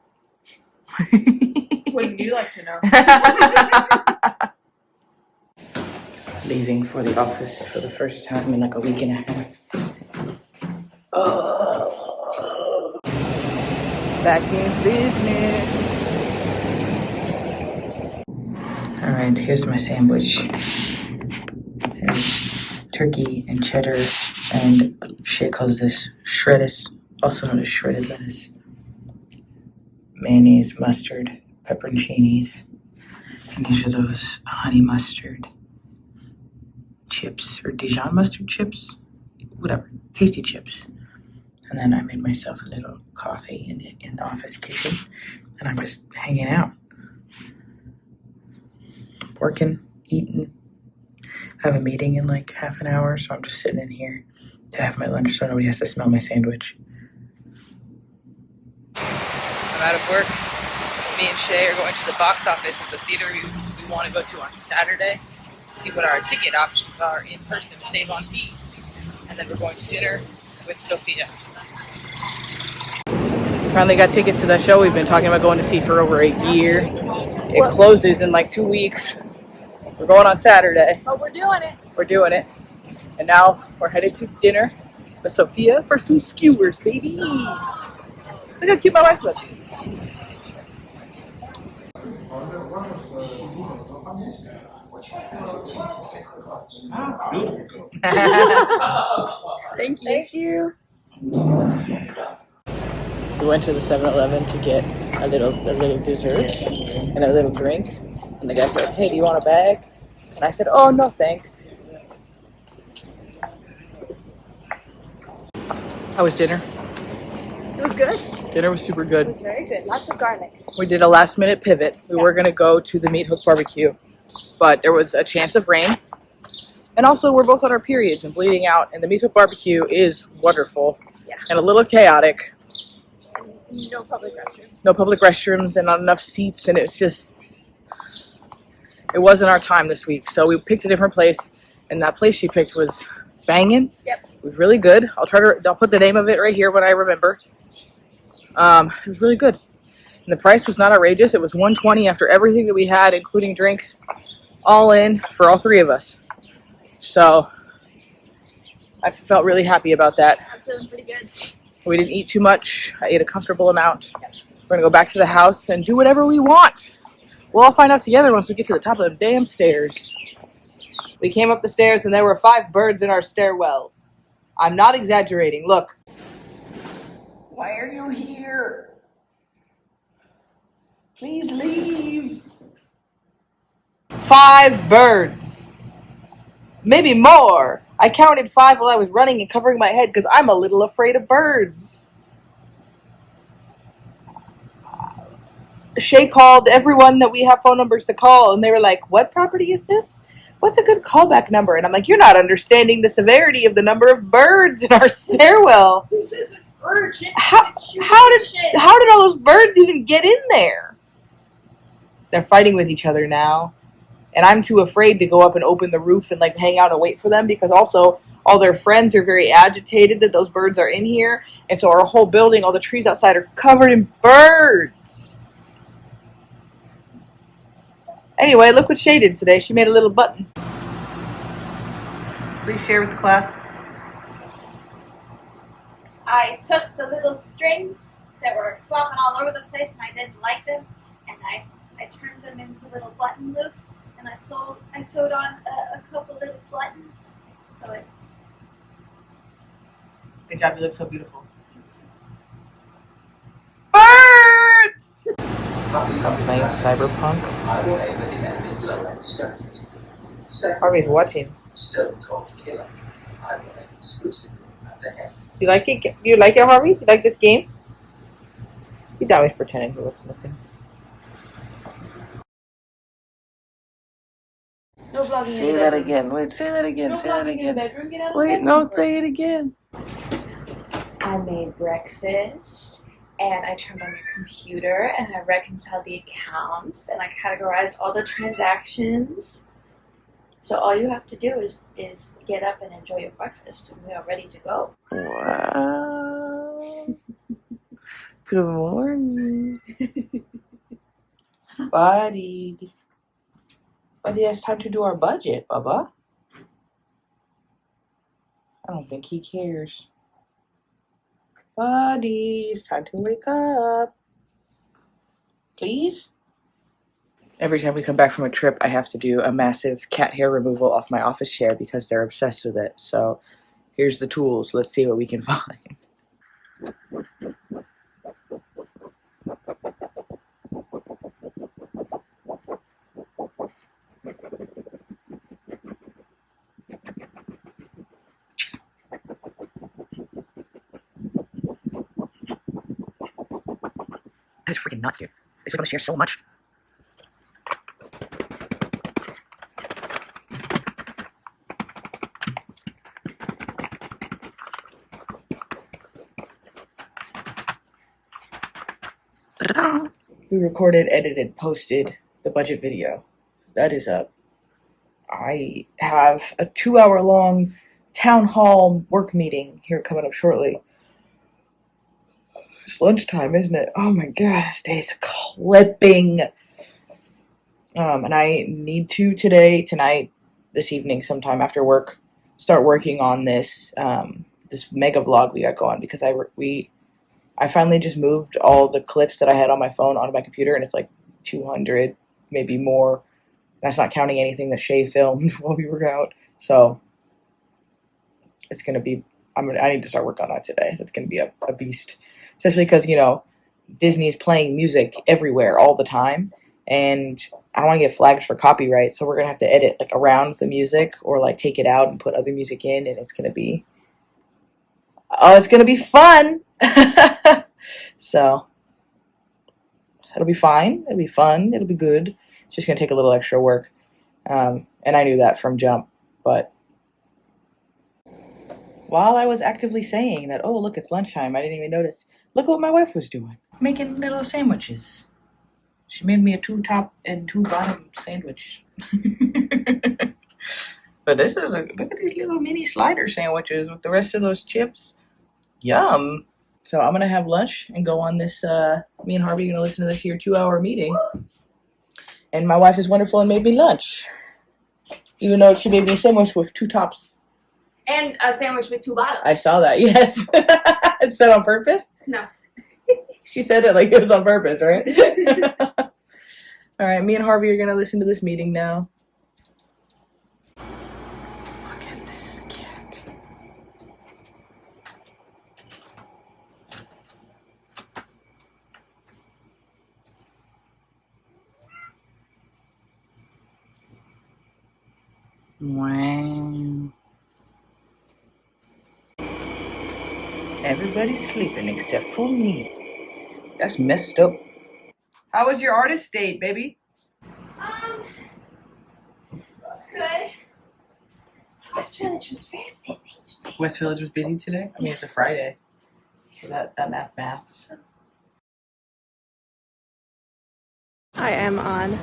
Wouldn't you like to know?
Leaving for the office for the first time in like a week and a half. Back in business. Alright, here's my sandwich. There's turkey and cheddar, and Shay calls this shreddis, also known as shredded lettuce. Mayonnaise, mustard, pepperoncinis, and these are those honey mustard chips, or Dijon mustard chips, whatever, tasty chips. And then I made myself a little coffee in the office kitchen, and I'm just hanging out, working, eating. I have a meeting in like half an hour, so I'm just sitting in here to have my lunch so nobody has to smell my sandwich. I'm out of work. Me and Shay are going to the box office at the theater we want to go to on Saturday. See what our ticket options are in person to save on fees. And then we're going to dinner with Sophia. We finally got tickets to that show we've been talking about going to see for over a year. It closes in like 2 weeks. We're going on Saturday.
But we're doing it.
We're doing it. And now we're headed to dinner with Sophia for some skewers, baby. Look how cute my wife looks.
Thank you.
Thank you.
We went to the 7-Eleven to get a little dessert and a little drink. And the guy said, "Hey, do you want a bag?" And I said, "Oh, no, thank." How was dinner?
It was good.
Dinner was super
It
good.
was very good. Lots of garlic.
We did a last minute pivot. We were going to go to the Meat Hook barbecue, but there was a chance of rain. And also, we're both on our periods and bleeding out, and the Meat Hook barbecue is wonderful and a little chaotic.
And no public restrooms.
No public restrooms and not enough seats, and it wasn't our time this week. So we picked a different place, and that place she picked was banging.
Yep.
It was really good. I'll put the name of it right here when I remember. It was really good. And the price was not outrageous. It was $120 after everything that we had, including drink, all in for all three of us. So I felt really happy about that.
I'm feeling pretty good.
We didn't eat too much. I ate a comfortable amount. We're going to go back to the house and do whatever we want. We'll all find out together once we get to the top of the damn stairs. We came up the stairs and there were 5 birds in our stairwell. I'm not exaggerating. Look.
Why are you here? Please leave.
5 birds. Maybe more. I counted 5 while I was running and covering my head because I'm a little afraid of birds. Shay called everyone that we have phone numbers to call, and they were like, "What property is this? What's a good callback number?" And I'm like, "You're not understanding the severity of the number of birds in our stairwell.
This is an urgent
How
situation.
did all those birds even get in there?" They're fighting with each other now. And I'm too afraid to go up and open the roof and like hang out and wait for them because also all their friends are very agitated that those birds are in here. And so our whole building, all the trees outside are covered in birds. Anyway, look what Shay did today. She made a little button. Please share with the class.
I took the little strings that were flopping all over the place and I didn't like them, and I turned them into little button loops, and I sewed on a couple little buttons. So it.
Good job, you look so beautiful. Birds! Playing Cyberpunk. Harvey's watching. You like it? You like it, Harvey? You like this game? He's always pretending he wasn't looking.
No vlogging
Say that again. Wait, say that again.
No
Say that
vlogging in the
again.
bedroom. Get out of the
Wait,
bedroom
no,
first.
say it again.
I made breakfast and I turned on the computer and I reconciled the accounts and I categorized all the transactions. So all you have to do is get up and enjoy your breakfast and we are ready to go.
Wow. Good morning. Buddy. Buddy, it's time to do our budget, Bubba. I don't think he cares. Buddy, it's time to wake up. Please? Every time we come back from a trip, I have to do a massive cat hair removal off my office chair because they're obsessed with it. So here's the tools. Let's see what we can find. That's freaking nuts, dude. They're gonna share so much. We recorded, edited, posted the budget video. That is up. I have a 2-hour-long town hall work meeting here coming up shortly. It's lunchtime, isn't it? Oh my god, this day is clipping. And I need to tonight, this evening, sometime after work, start working on this this mega vlog we got going because I finally just moved all the clips that I had on my phone onto my computer, and it's like 200, maybe more That's not counting anything that Shay filmed while we were out. So it's gonna be. I need to start working on that today. That's gonna be a beast, especially because Disney's playing music everywhere all the time, and I don't want to get flagged for copyright. So we're gonna have to edit like around the music or like take it out and put other music in, and it's gonna be fun. So it'll be fine. It'll be fun. It'll be good. It's just gonna take a little extra work, and I knew that from jump. But while I was actively saying that, oh look, it's lunchtime, I didn't even notice. Look what my wife was doing, making little sandwiches. She made me a 2-top and 2-bottom sandwich. But this is look at these little mini slider sandwiches with the rest of those chips. Yum. So I'm gonna have lunch and go on this. Me and Harvey are gonna listen to this here 2-hour meeting. And my wife is wonderful and made me lunch, even though she made me a sandwich with 2 tops.
And a sandwich with 2 bottoms.
I saw that, yes. Is that on purpose?
No.
She said it like it was on purpose, right? All right, me and Harvey are going to listen to this meeting now. Look at this cat. Wow. Everybody's sleeping except for me. That's messed up. How was your artist date, baby?
It was good. West Village was very busy today.
West Village was busy today? I mean, it's a Friday. So that maths.
I am on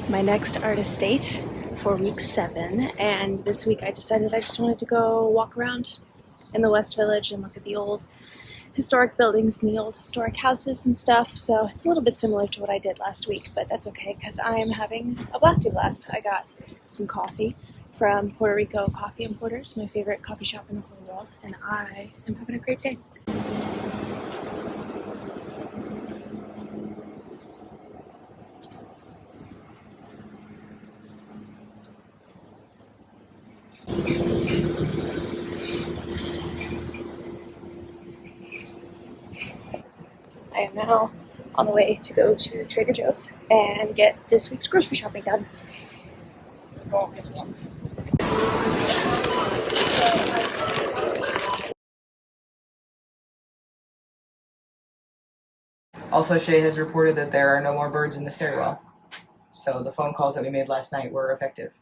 my next artist date for week 7, and this week I decided I just wanted to go walk around in the West Village and look at the old historic buildings and the old historic houses and stuff. So it's a little bit similar to what I did last week, but that's okay because I am having a blasty blast. I got some coffee from Puerto Rico Coffee Importers, my favorite coffee shop in the whole world, and I am having a great day. I am now on the way to go to Trader Joe's and get this week's grocery shopping done.
Also, Shay has reported that there are no more birds in the stairwell. So the phone calls that we made last night were effective.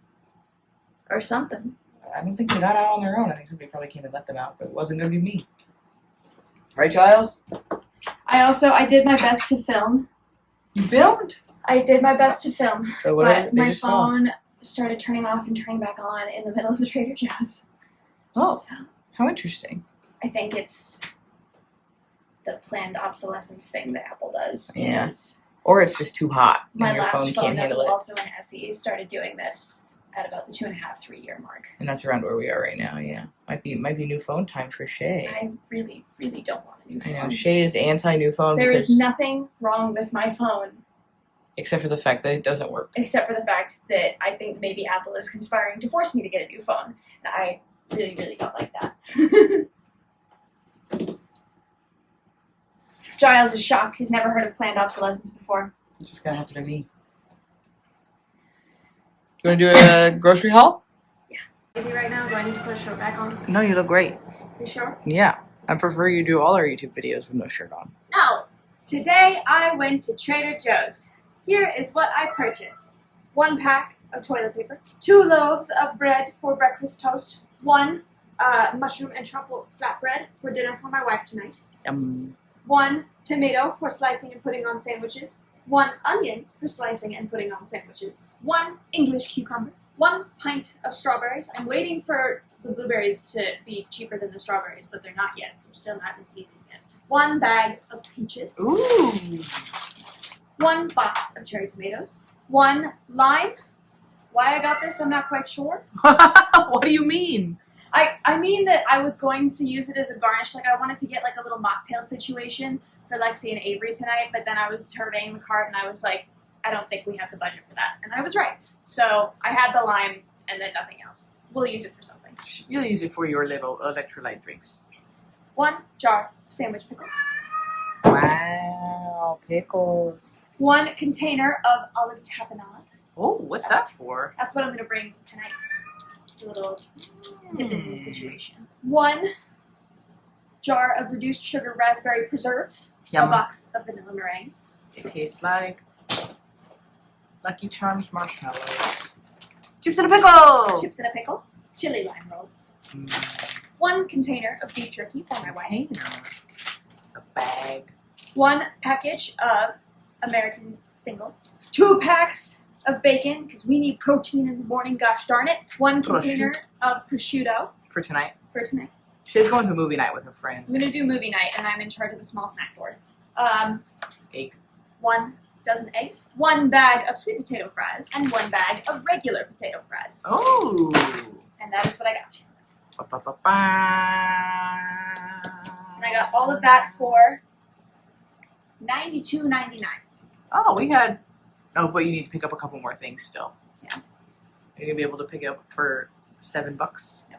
Or something.
I don't think they got out on their own. I think somebody probably came and let them out, but it wasn't going to be me. Right, Giles?
I did my best to film.
You filmed?
I did my best to film,
So what
but
they
my
just saw.
phone started turning off and turning back on in the middle of the Trader Joe's.
Oh,
So
how interesting.
I think it's the planned obsolescence thing that Apple does.
Yeah.
Because
Or it's just too hot
my
and your
last
phone
phone
can't
that was
handle it.
also an SE started doing this at about the 2.5-3 year mark.
And that's around where we are right now, yeah. Might be new phone time for Shay.
I really, really don't want a new phone.
I know, Shay is anti-new phone
There
because,
is nothing wrong with my phone
except for the fact that it doesn't work.
except for the fact that I think maybe Apple is conspiring to force me to get a new phone. And I really, really don't like that. Giles is shocked. He's never heard of planned obsolescence before.
It's just gonna happen to me. You wanna do a grocery haul?
Busy right now? Do I need to put a shirt back on?
No, you look great.
You sure?
Yeah. I prefer you do all our YouTube videos with no shirt on.
No. Today I went to Trader Joe's. Here is what I purchased. 1 pack of toilet paper, 2 loaves of bread for breakfast toast, 1 mushroom and truffle flatbread for dinner for my wife tonight, 1 tomato for slicing and putting on sandwiches, 1 onion for slicing and putting on sandwiches, 1 English cucumber, 1 pint of strawberries. I'm waiting for the blueberries to be cheaper than the strawberries, but they're not yet. They're still not in season yet. 1 bag of peaches.
Ooh.
1 box of cherry tomatoes. 1 lime. Why I got this, I'm not quite sure.
What do you mean?
I mean that I was going to use it as a garnish. Like I wanted to get like a little mocktail situation for Lexi and Avery tonight, but then I was surveying the cart and I was like, I don't think we have the budget for that. And I was right.
So I had the lime and then nothing else. We'll use it for something.
You'll use it for your little electrolyte drinks.
Yes. 1 jar of sandwich pickles.
Wow, pickles.
1 container of olive tapenade.
Oh, what's that for?
That's what I'm gonna bring tonight. It's a little dip-in situation. 1 jar of reduced sugar raspberry preserves.
Yum.
A box of vanilla meringues.
It tastes like Lucky Charms marshmallows. Chips in a pickle!
Chips in a pickle. Chili lime rolls. 1 container of beef jerky for my wife.
It's a bag.
1 package of American singles. 2 packs of bacon, because we need protein in the morning, gosh darn it. 1 container of prosciutto.
For tonight.
For tonight.
She's going to a movie night with her friends.
I'm gonna do movie night, and I'm in charge of a small snack board.
Egg.
1 dozen eggs. 1 bag of sweet potato fries. And 1 bag of regular potato fries.
Oh!
And that is what I got.
Ba-ba-ba-ba.
And I got all of that for $92.99.
Oh, we had... Oh, but you need to pick up a couple more things still.
Yeah.
You're going to be able to pick it up for $7?
No.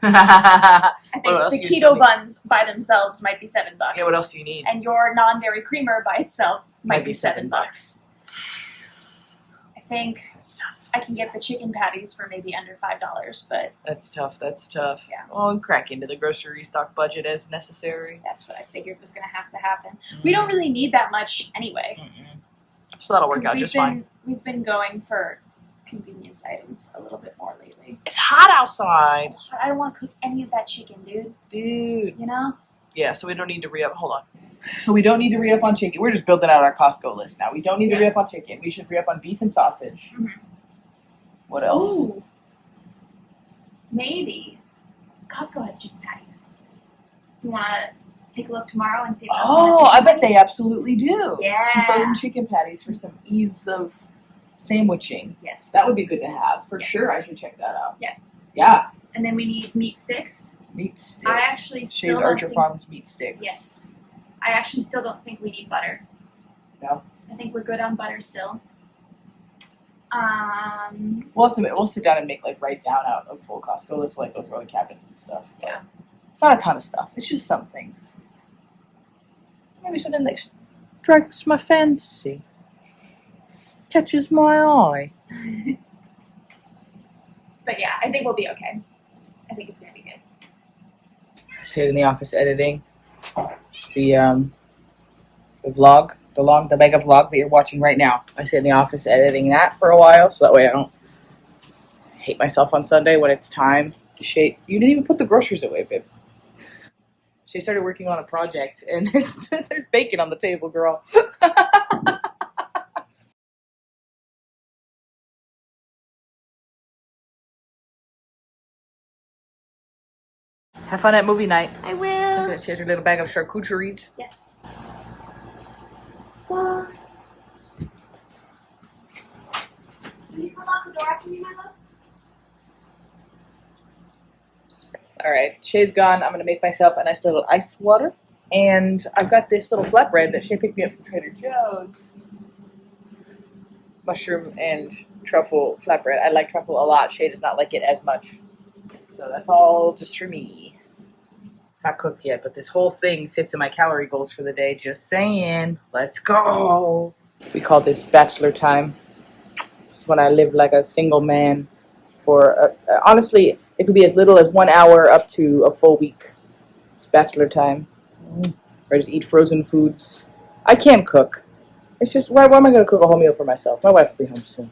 I
I think the keto buns by themselves might be $7.
Yeah, what else do you need?
And your non-dairy creamer by itself might be $7. I think I can get the chicken patties for maybe under $5, but
That's tough, that's tough.
Yeah.
Well, crack into the grocery stock budget as necessary.
that's what I figured was going to have to happen. We don't really need that much anyway.
So that'll work
'Cause
out just fine.
We've been going for convenience items a little bit more lately.
It's hot outside.
It's so hot. I don't want to cook any of that chicken, dude.
Dude.
You know?
Yeah, so we don't need to re-up. Hold on. So we don't need to re-up on chicken. We're just building out our Costco list now. We don't need to re-up on chicken. We should re-up on beef and sausage. What else?
Ooh. Maybe. Costco has chicken patties. You want to take a look tomorrow and see if Costco has
Oh,
chicken
I bet they
patties?
absolutely do.
Yeah.
Some frozen chicken patties for some ease of sandwiching.
Yes.
That would be good to have. For
Yes.
sure, I should check that out.
Yeah.
Yeah.
And then we need meat sticks.
Meat sticks.
I actually
Shays
still don't
Archer
think-
Farms meat sticks.
Yes. I actually still don't think we need butter.
No?
I think we're good on butter still.
We'll sit down and write down out a full Costco list, go through all the cabinets and stuff. Yeah. It's not a ton of stuff. It's just some things. Maybe something that strikes my fancy. Catches my eye.
But yeah, I think we'll be okay. I think it's gonna be good.
I sit in the office editing the vlog, the mega vlog that you're watching right now. I sit in the office editing that for a while, so that way I don't hate myself on Sunday when it's time to shake. You didn't even put the groceries away, babe. She started working on a project, and there's bacon on the table, girl. Have fun at movie night.
I will.
She has her little bag of charcuteries.
Yes. What?
Can you unlock the door after me, my love?
Alright, Shay's gone. I'm gonna make myself a nice little ice water. And I've got this little flatbread that Shay picked me up from Trader Joe's. Mushroom and truffle flatbread. I like truffle a lot. Shay does not like it as much. So that's all just for me. It's not cooked yet, but this whole thing fits in my calorie goals for the day. Just saying. Let's go. We call this bachelor time. It's when I live like a single man for, honestly, it could be as little as 1 hour up to a full week. It's bachelor time. Or just eat frozen foods. I can cook. It's just, why am I going to cook a whole meal for myself? My wife will be home soon.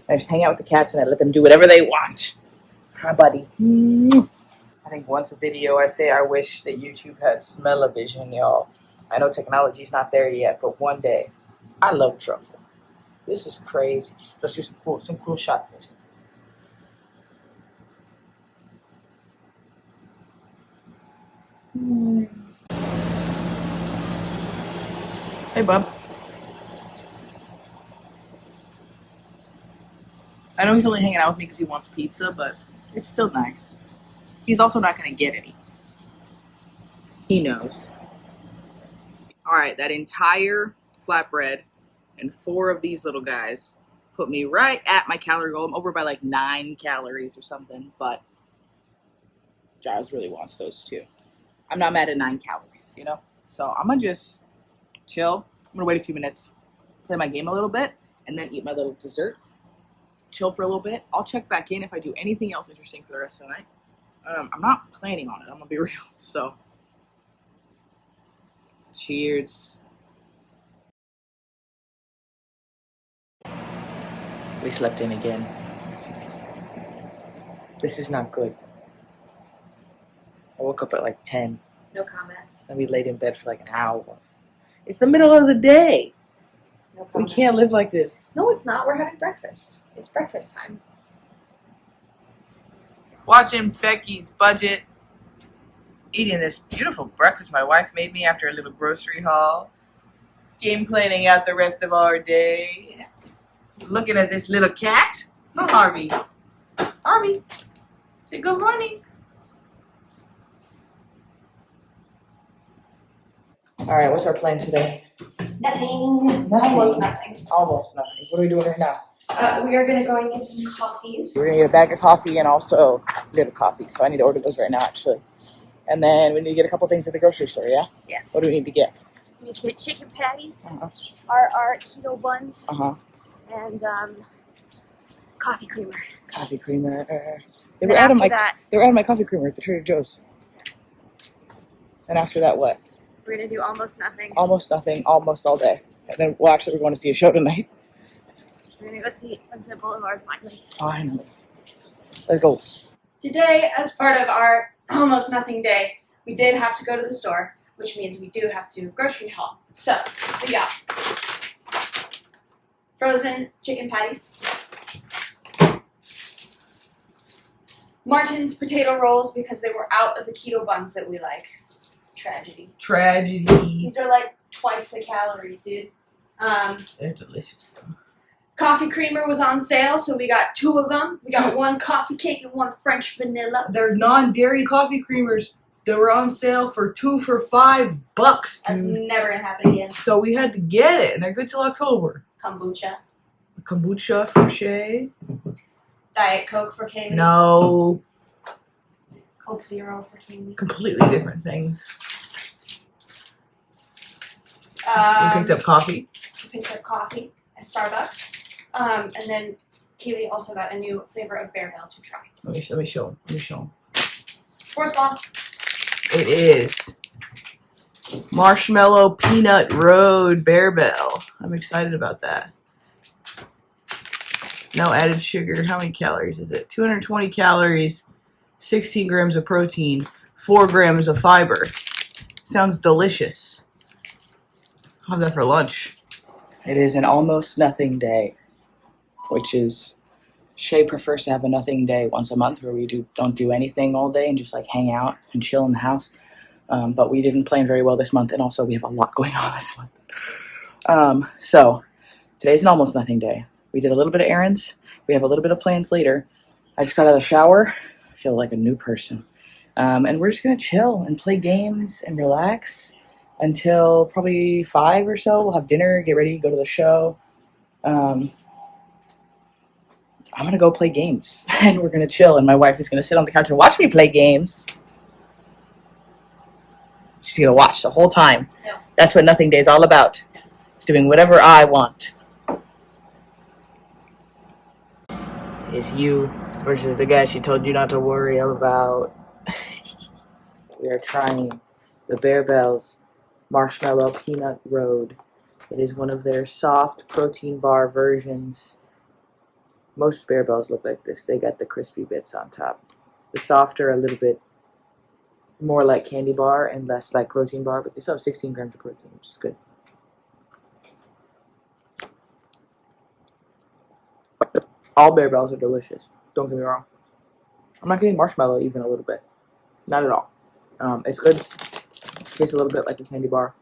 I just hang out with the cats and I let them do whatever they want. Hi, buddy. I think once a video I say I wish that YouTube had smell-o-vision, y'all. I know technology's not there yet, but one day. I love truffle. This is crazy. Let's do some cool shots. Hey, bub. I know he's only hanging out with me because he wants pizza, but it's still nice. He's also not going to get any. He knows. Alright, that entire flatbread and 4 of these little guys put me right at my calorie goal. I'm over by like 9 calories or something, but Giles really wants those too. I'm not mad at 9 calories, you know? So I'm gonna just chill. I'm gonna wait a few minutes, play my game a little bit, and then eat my little dessert. Chill for a little bit. I'll check back in if I do anything else interesting for the rest of the night. I'm not planning on it, I'm gonna be real. So, cheers. We slept in again. This is not good. I woke up at like 10.
No comment.
And we laid in bed for like an hour. It's the middle of the day.
No
We
comment.
can't live like this.
No, it's not. We're having breakfast. It's breakfast time.
Watching Becky's Budget. Eating this beautiful breakfast my wife made me after a little grocery haul. Game planning out the rest of our day. Looking at this little cat. Oh, Harvey. Harvey. Say good morning. Alright, what's our plan today?
Nothing. Almost nothing.
Almost nothing. What are we doing right now?
We are going to go and get some coffees.
We're gonna get a bag of coffee and also little coffee. So I need to order those right now, actually. And then we need to get a couple things at the grocery store, yeah?
Yes.
What do we need to get?
We need to get chicken patties,
Uh-huh.
our keto buns,
Uh-huh.
and coffee creamer.
Coffee creamer. They
And
were out of
after
my
that,
they were out of my coffee creamer at the Trader Joe's. And after that, what?
we're gonna do almost nothing.
Almost nothing, almost all day. And then, well, actually, we're going to see a show tonight.
We're gonna go see Sunset Boulevard finally.
Finally. Let's go.
Today, as part of our almost nothing day, we did have to go to the store, which means we do have to grocery haul. So, we got frozen chicken patties, Martin's potato rolls because they were out of the keto buns that we like. Tragedy.
Tragedy.
These are like twice the calories, dude.
They're delicious.
Coffee creamer was on sale, so we got 2 of them. We got 1 coffee cake and 1 French vanilla.
They're non-dairy coffee creamers. They were on sale for 2 for $5,
That's
dude.
never gonna happen again.
So we had to get it, and they're good till October.
Kombucha.
Kombucha for Shay.
Diet Coke for Kaylee.
No.
Coke Zero for Kaylee.
Completely different things. We picked up coffee.
We picked up coffee at Starbucks. And then Kaylee also got a new flavor of Bear Bell to try.
Let me show him.
Sports ball.
It is Marshmallow Peanut Road Bear Bell. I'm excited about that. No added sugar. How many calories is it? 220 calories, 16 grams of protein, 4 grams of fiber. Sounds delicious. I'll have that for lunch. It is an almost nothing day, which is, Shay prefers to have a nothing day once a month where we don't do anything all day and just like hang out and chill in the house. But we didn't plan very well this month, and also we have a lot going on this month. So today's an almost nothing day. We did a little bit of errands. We have a little bit of plans later. I just got out of the shower. I feel like a new person. And we're just going to chill and play games and relax until probably 5 or so. We'll have dinner, get ready, go to the show. I'm going to go play games, and we're going to chill, and my wife is going to sit on the couch and watch me play games. She's going to watch the whole time.
No.
That's what Nothing Day is all about. It's doing whatever I want. It's you versus the guy she told you not to worry about. We are trying the Bear Bells Marshmallow Peanut Road. It is one of their soft protein bar versions. Most Bear Bells look like this. They got the crispy bits on top. The softer, a little bit more like candy bar and less like protein bar, but they still have 16 grams of protein, which is good. All Bear Bells are delicious. Don't get me wrong. I'm not getting marshmallow even a little bit. Not at all. It's good. Tastes a little bit like a candy bar.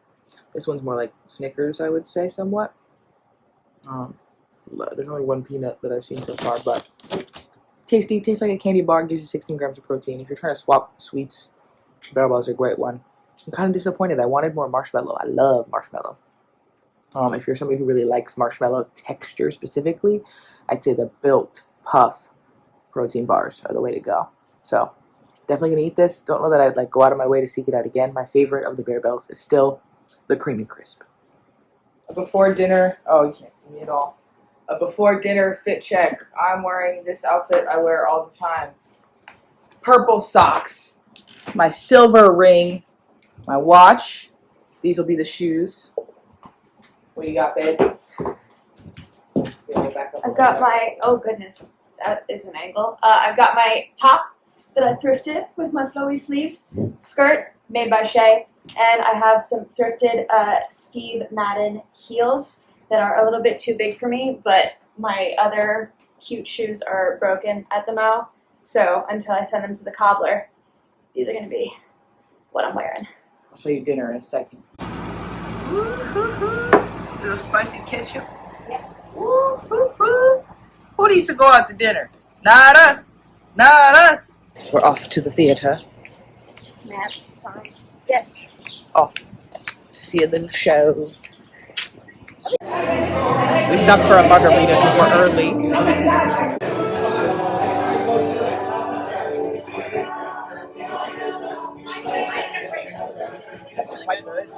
This one's more like Snickers, I would say, somewhat. There's only 1 peanut that I've seen so far, but tasty. Tastes like a candy bar. Gives you 16 grams of protein. If you're trying to swap sweets, Bear Bells are a great one. I'm kind of disappointed. I wanted more marshmallow. I love marshmallow. If you're somebody who really likes marshmallow texture specifically, I'd say the Built Puff protein bars are the way to go. So definitely gonna eat this. Don't know that I'd like go out of my way to seek it out again. My favorite of the Bear Bells is still the Creamy Crisp. A before dinner, oh, you can't see me at all. A before dinner fit check. I'm wearing this outfit I wear all the time. Purple socks, my silver ring, my watch. These will be the shoes. What do you got, babe?
I've got my, oh goodness, that is an angle. I've got my top that I thrifted with my flowy sleeves, skirt made by Shay, and I have some thrifted Steve Madden heels that are a little bit too big for me, but my other cute shoes are broken at the mouth, so until I send them to the cobbler, these are going to be what I'm wearing.
I'll show you dinner in a second. Little spicy ketchup.
Yeah.
Who needs to go out to dinner? Not us. Not us. We're off to the theater.
Matt's, sorry. Yes.
Off to see a little show. We stopped for a margarita because we're early. That's quite good.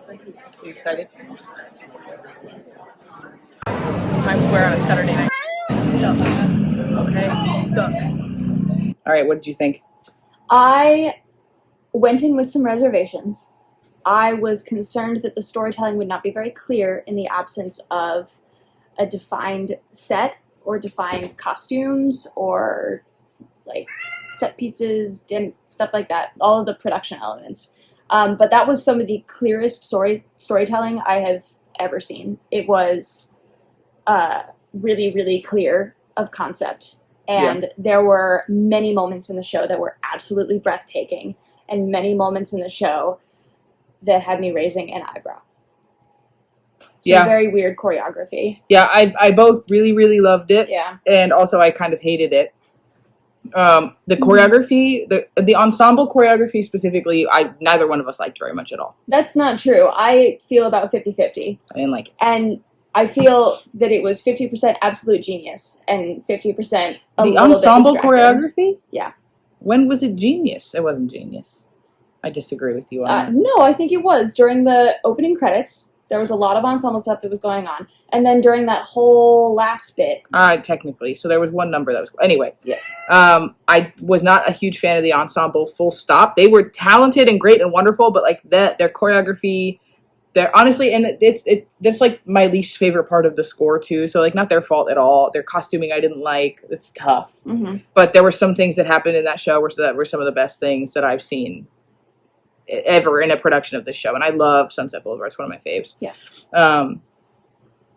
Are you excited? Times Square on a Saturday night sucks. Okay? It sucks. Alright, what did you think?
I went in with some reservations. I was concerned that the storytelling would not be very clear in the absence of a defined set or defined costumes or like set pieces and stuff like that, all of the production elements. But that was some of the clearest storytelling I have ever seen. It was really, really clear of concept. And there were many moments in the show that were absolutely breathtaking and many moments in the show that had me raising an eyebrow. Some very weird choreography.
Yeah, I both really, really loved it.
Yeah.
And also I kind of hated it. The choreography, the ensemble choreography specifically, neither one of us liked very much at all.
That's not true. I feel about 50-50.
I didn't like it.
And I feel that it was 50% absolute genius and 50%
the ensemble choreography?
Yeah.
When was it genius? It wasn't genius. I disagree with you on that.
No, I think it was. During the opening credits, there was a lot of ensemble stuff that was going on. And then during that whole last bit.
Technically. So there was one number that was... Anyway.
Yes.
I was not a huge fan of the ensemble, full stop. They were talented and great and wonderful, but like their choreography... They're honestly, and that's like my least favorite part of the score too. So like not their fault at all. Their costuming I didn't like. It's tough.
Mm-hmm.
But there were some things that happened in that show that were some of the best things that I've seen ever in a production of this show. And I love Sunset Boulevard. It's one of my faves.
Yeah.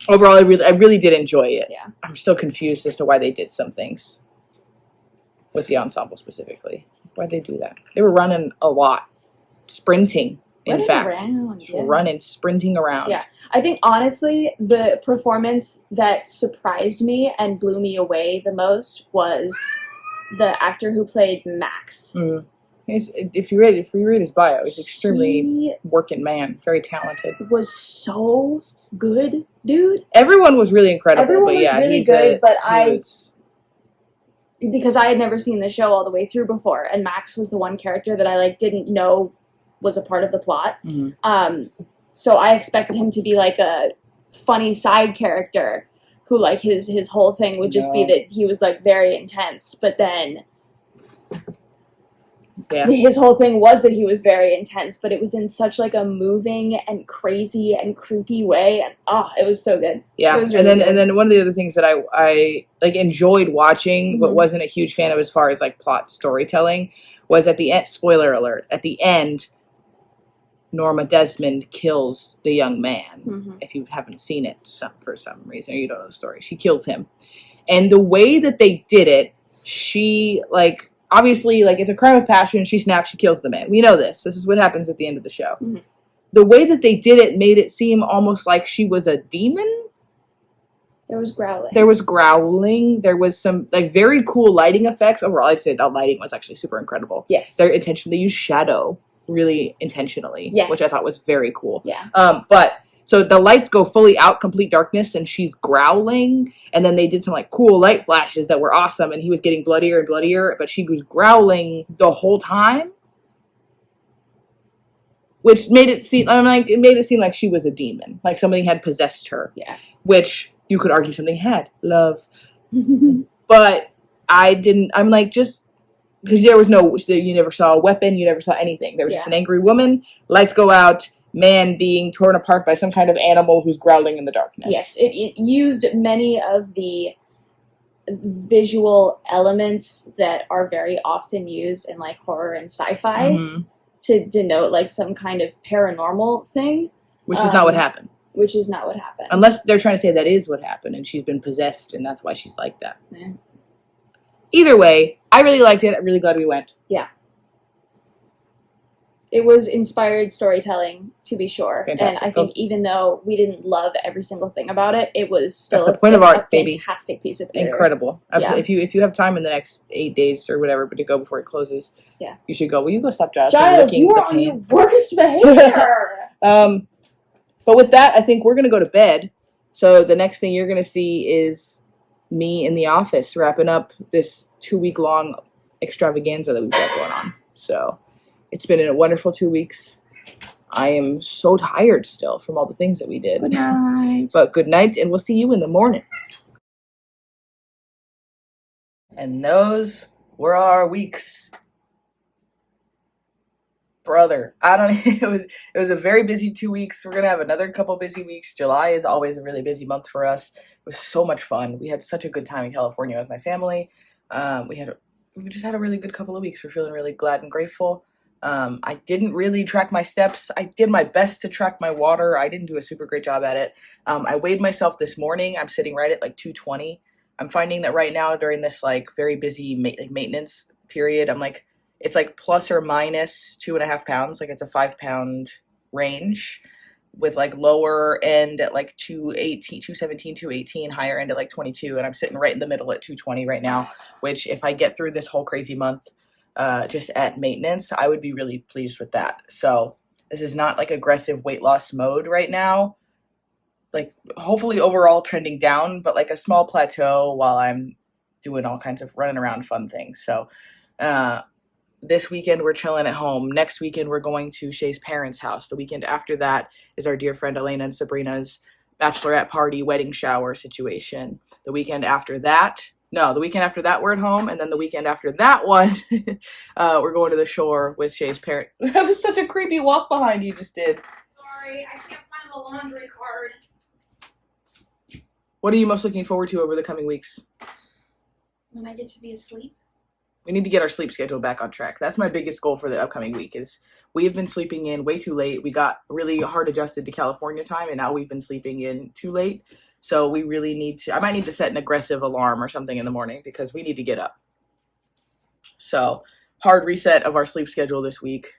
Overall, I really did enjoy it.
Yeah.
I'm still confused as to why they did some things with the ensemble specifically. Why'd they do that? They were running a lot, sprinting. In fact, running, sprinting around.
Yeah. I think, honestly, the performance that surprised me and blew me away the most was the actor who played Max.
Mm. If you read his bio, he's extremely working man, very talented.
Was so good, dude.
Everyone was really incredible.
Everyone
but
was
yeah,
really good, but because I had never seen the show all the way through before, and Max was the one character that I didn't know was a part of the plot.
Mm-hmm.
So I expected him to be like a funny side character who his whole thing would just be that he was very intense, but then his whole thing was that he was very intense, but it was in such a moving and crazy and creepy way, and it was so good.
Yeah,
it was really good.
And then one of the other things that I enjoyed watching,
Mm-hmm.
but wasn't a huge fan of as far as plot storytelling, was at the end. Spoiler alert! At the end, Norma Desmond kills the young man.
Mm-hmm.
If you haven't seen it for some reason, or you don't know the story, she kills him. And the way that they did it, she obviously it's a crime of passion. She snaps, she kills the man. We know this. This is what happens at the end of the show.
Mm-hmm.
the way that they did it made it seem almost like she was a demon.
There was growling.
There was growling. There was some like very cool lighting effects. Overall, I'd say the lighting was actually super incredible.
Yes.
Their intention, they used shadow really intentionally,
Yes.
which I thought was very cool.
Yeah.
But so the lights go fully out, complete darkness, and she's growling. And then they did some like cool light flashes that were awesome, and he was getting bloodier and bloodier, but she was growling the whole time. Which made it seem, it made it seem like she was a demon, like something had possessed her.
Yeah.
Which you could argue something had, love. But I didn't, I'm like, just, because there was no, you never saw a weapon, you never saw anything. There was just an angry woman, lights go out, man being torn apart by some kind of animal who's growling in the darkness.
Yes, it used many of the visual elements that are very often used in like horror and sci-fi.
Mm-hmm.
To denote like some kind of paranormal thing.
Which is not what happened.
Which is not what happened.
Unless they're trying to say that is what happened and she's been possessed and that's why she's like that.
Yeah.
Either way, I really liked it. I'm really glad we went.
Yeah. It was inspired storytelling, to be sure.
Fantastic.
And I think even though we didn't love every single thing about it, it was still
That's the point of art, baby.
Fantastic piece of theater.
Incredible.
Yeah.
If you have time in the next 8 days or whatever, but to go before it closes,
yeah,
you should go. Will you go stop Giles?
Giles, you are on your worst behavior.
But with that, I think we're gonna go to bed. So the next thing you're gonna see is me in the office wrapping up this 2-week-long extravaganza that we've got going on. So it's been a wonderful 2 weeks. I am so tired still from all the things that we did.
Good night.
But good night, and we'll see you in the morning. And those were our weeks. Brother, it was a very busy 2 weeks. We're gonna have another couple busy weeks. July is always a really busy month for us. It was so much fun. We had such a good time in California with my family. We just had a really good couple of weeks. We're feeling really glad and grateful. I didn't really track my steps. I did my best to track my water. I didn't do a super great job at it. I weighed myself this morning. I'm sitting right at like 220. I'm finding that right now during this like very busy maintenance period, I'm like, it's like plus or minus 2.5 pounds. Like it's a 5 pound range with like lower end at like 217, 218, higher end at like 22. And I'm sitting right in the middle at 220 right now, which if I get through this whole crazy month, just at maintenance, I would be really pleased with that. So this is not like aggressive weight loss mode right now. Like hopefully overall trending down, but like a small plateau while I'm doing all kinds of running around fun things. So, this weekend we're chilling at home. Next weekend we're going to Shay's parents' house. The weekend after that is our dear friend Elena and Sabrina's bachelorette party wedding shower situation. The weekend after that we're at home, and then the weekend after that one we're going to the shore with Shay's parents. That was such a creepy walk behind you just did.
Sorry, I can't find the laundry card.
What are you most looking forward to over the coming weeks?
When I get to be asleep.
We need to get our sleep schedule back on track. That's my biggest goal for the upcoming week is we have been sleeping in way too late. We got really hard adjusted to California time, and now we've been sleeping in too late. So we really need to, I might need to set an aggressive alarm or something in the morning because we need to get up. So hard reset of our sleep schedule this week.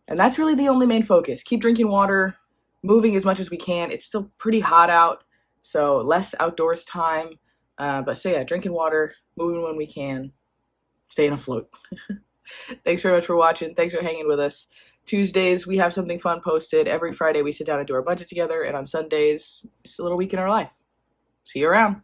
And that's really the only main focus. Keep drinking water, moving as much as we can. It's still pretty hot out, so less outdoors time. But so yeah, drinking water, moving when we can. Staying afloat. Thanks very much for watching. Thanks for hanging with us. Tuesdays, we have something fun posted. Every Friday, we sit down and do our budget together. And on Sundays, it's a little week in our life. See you around.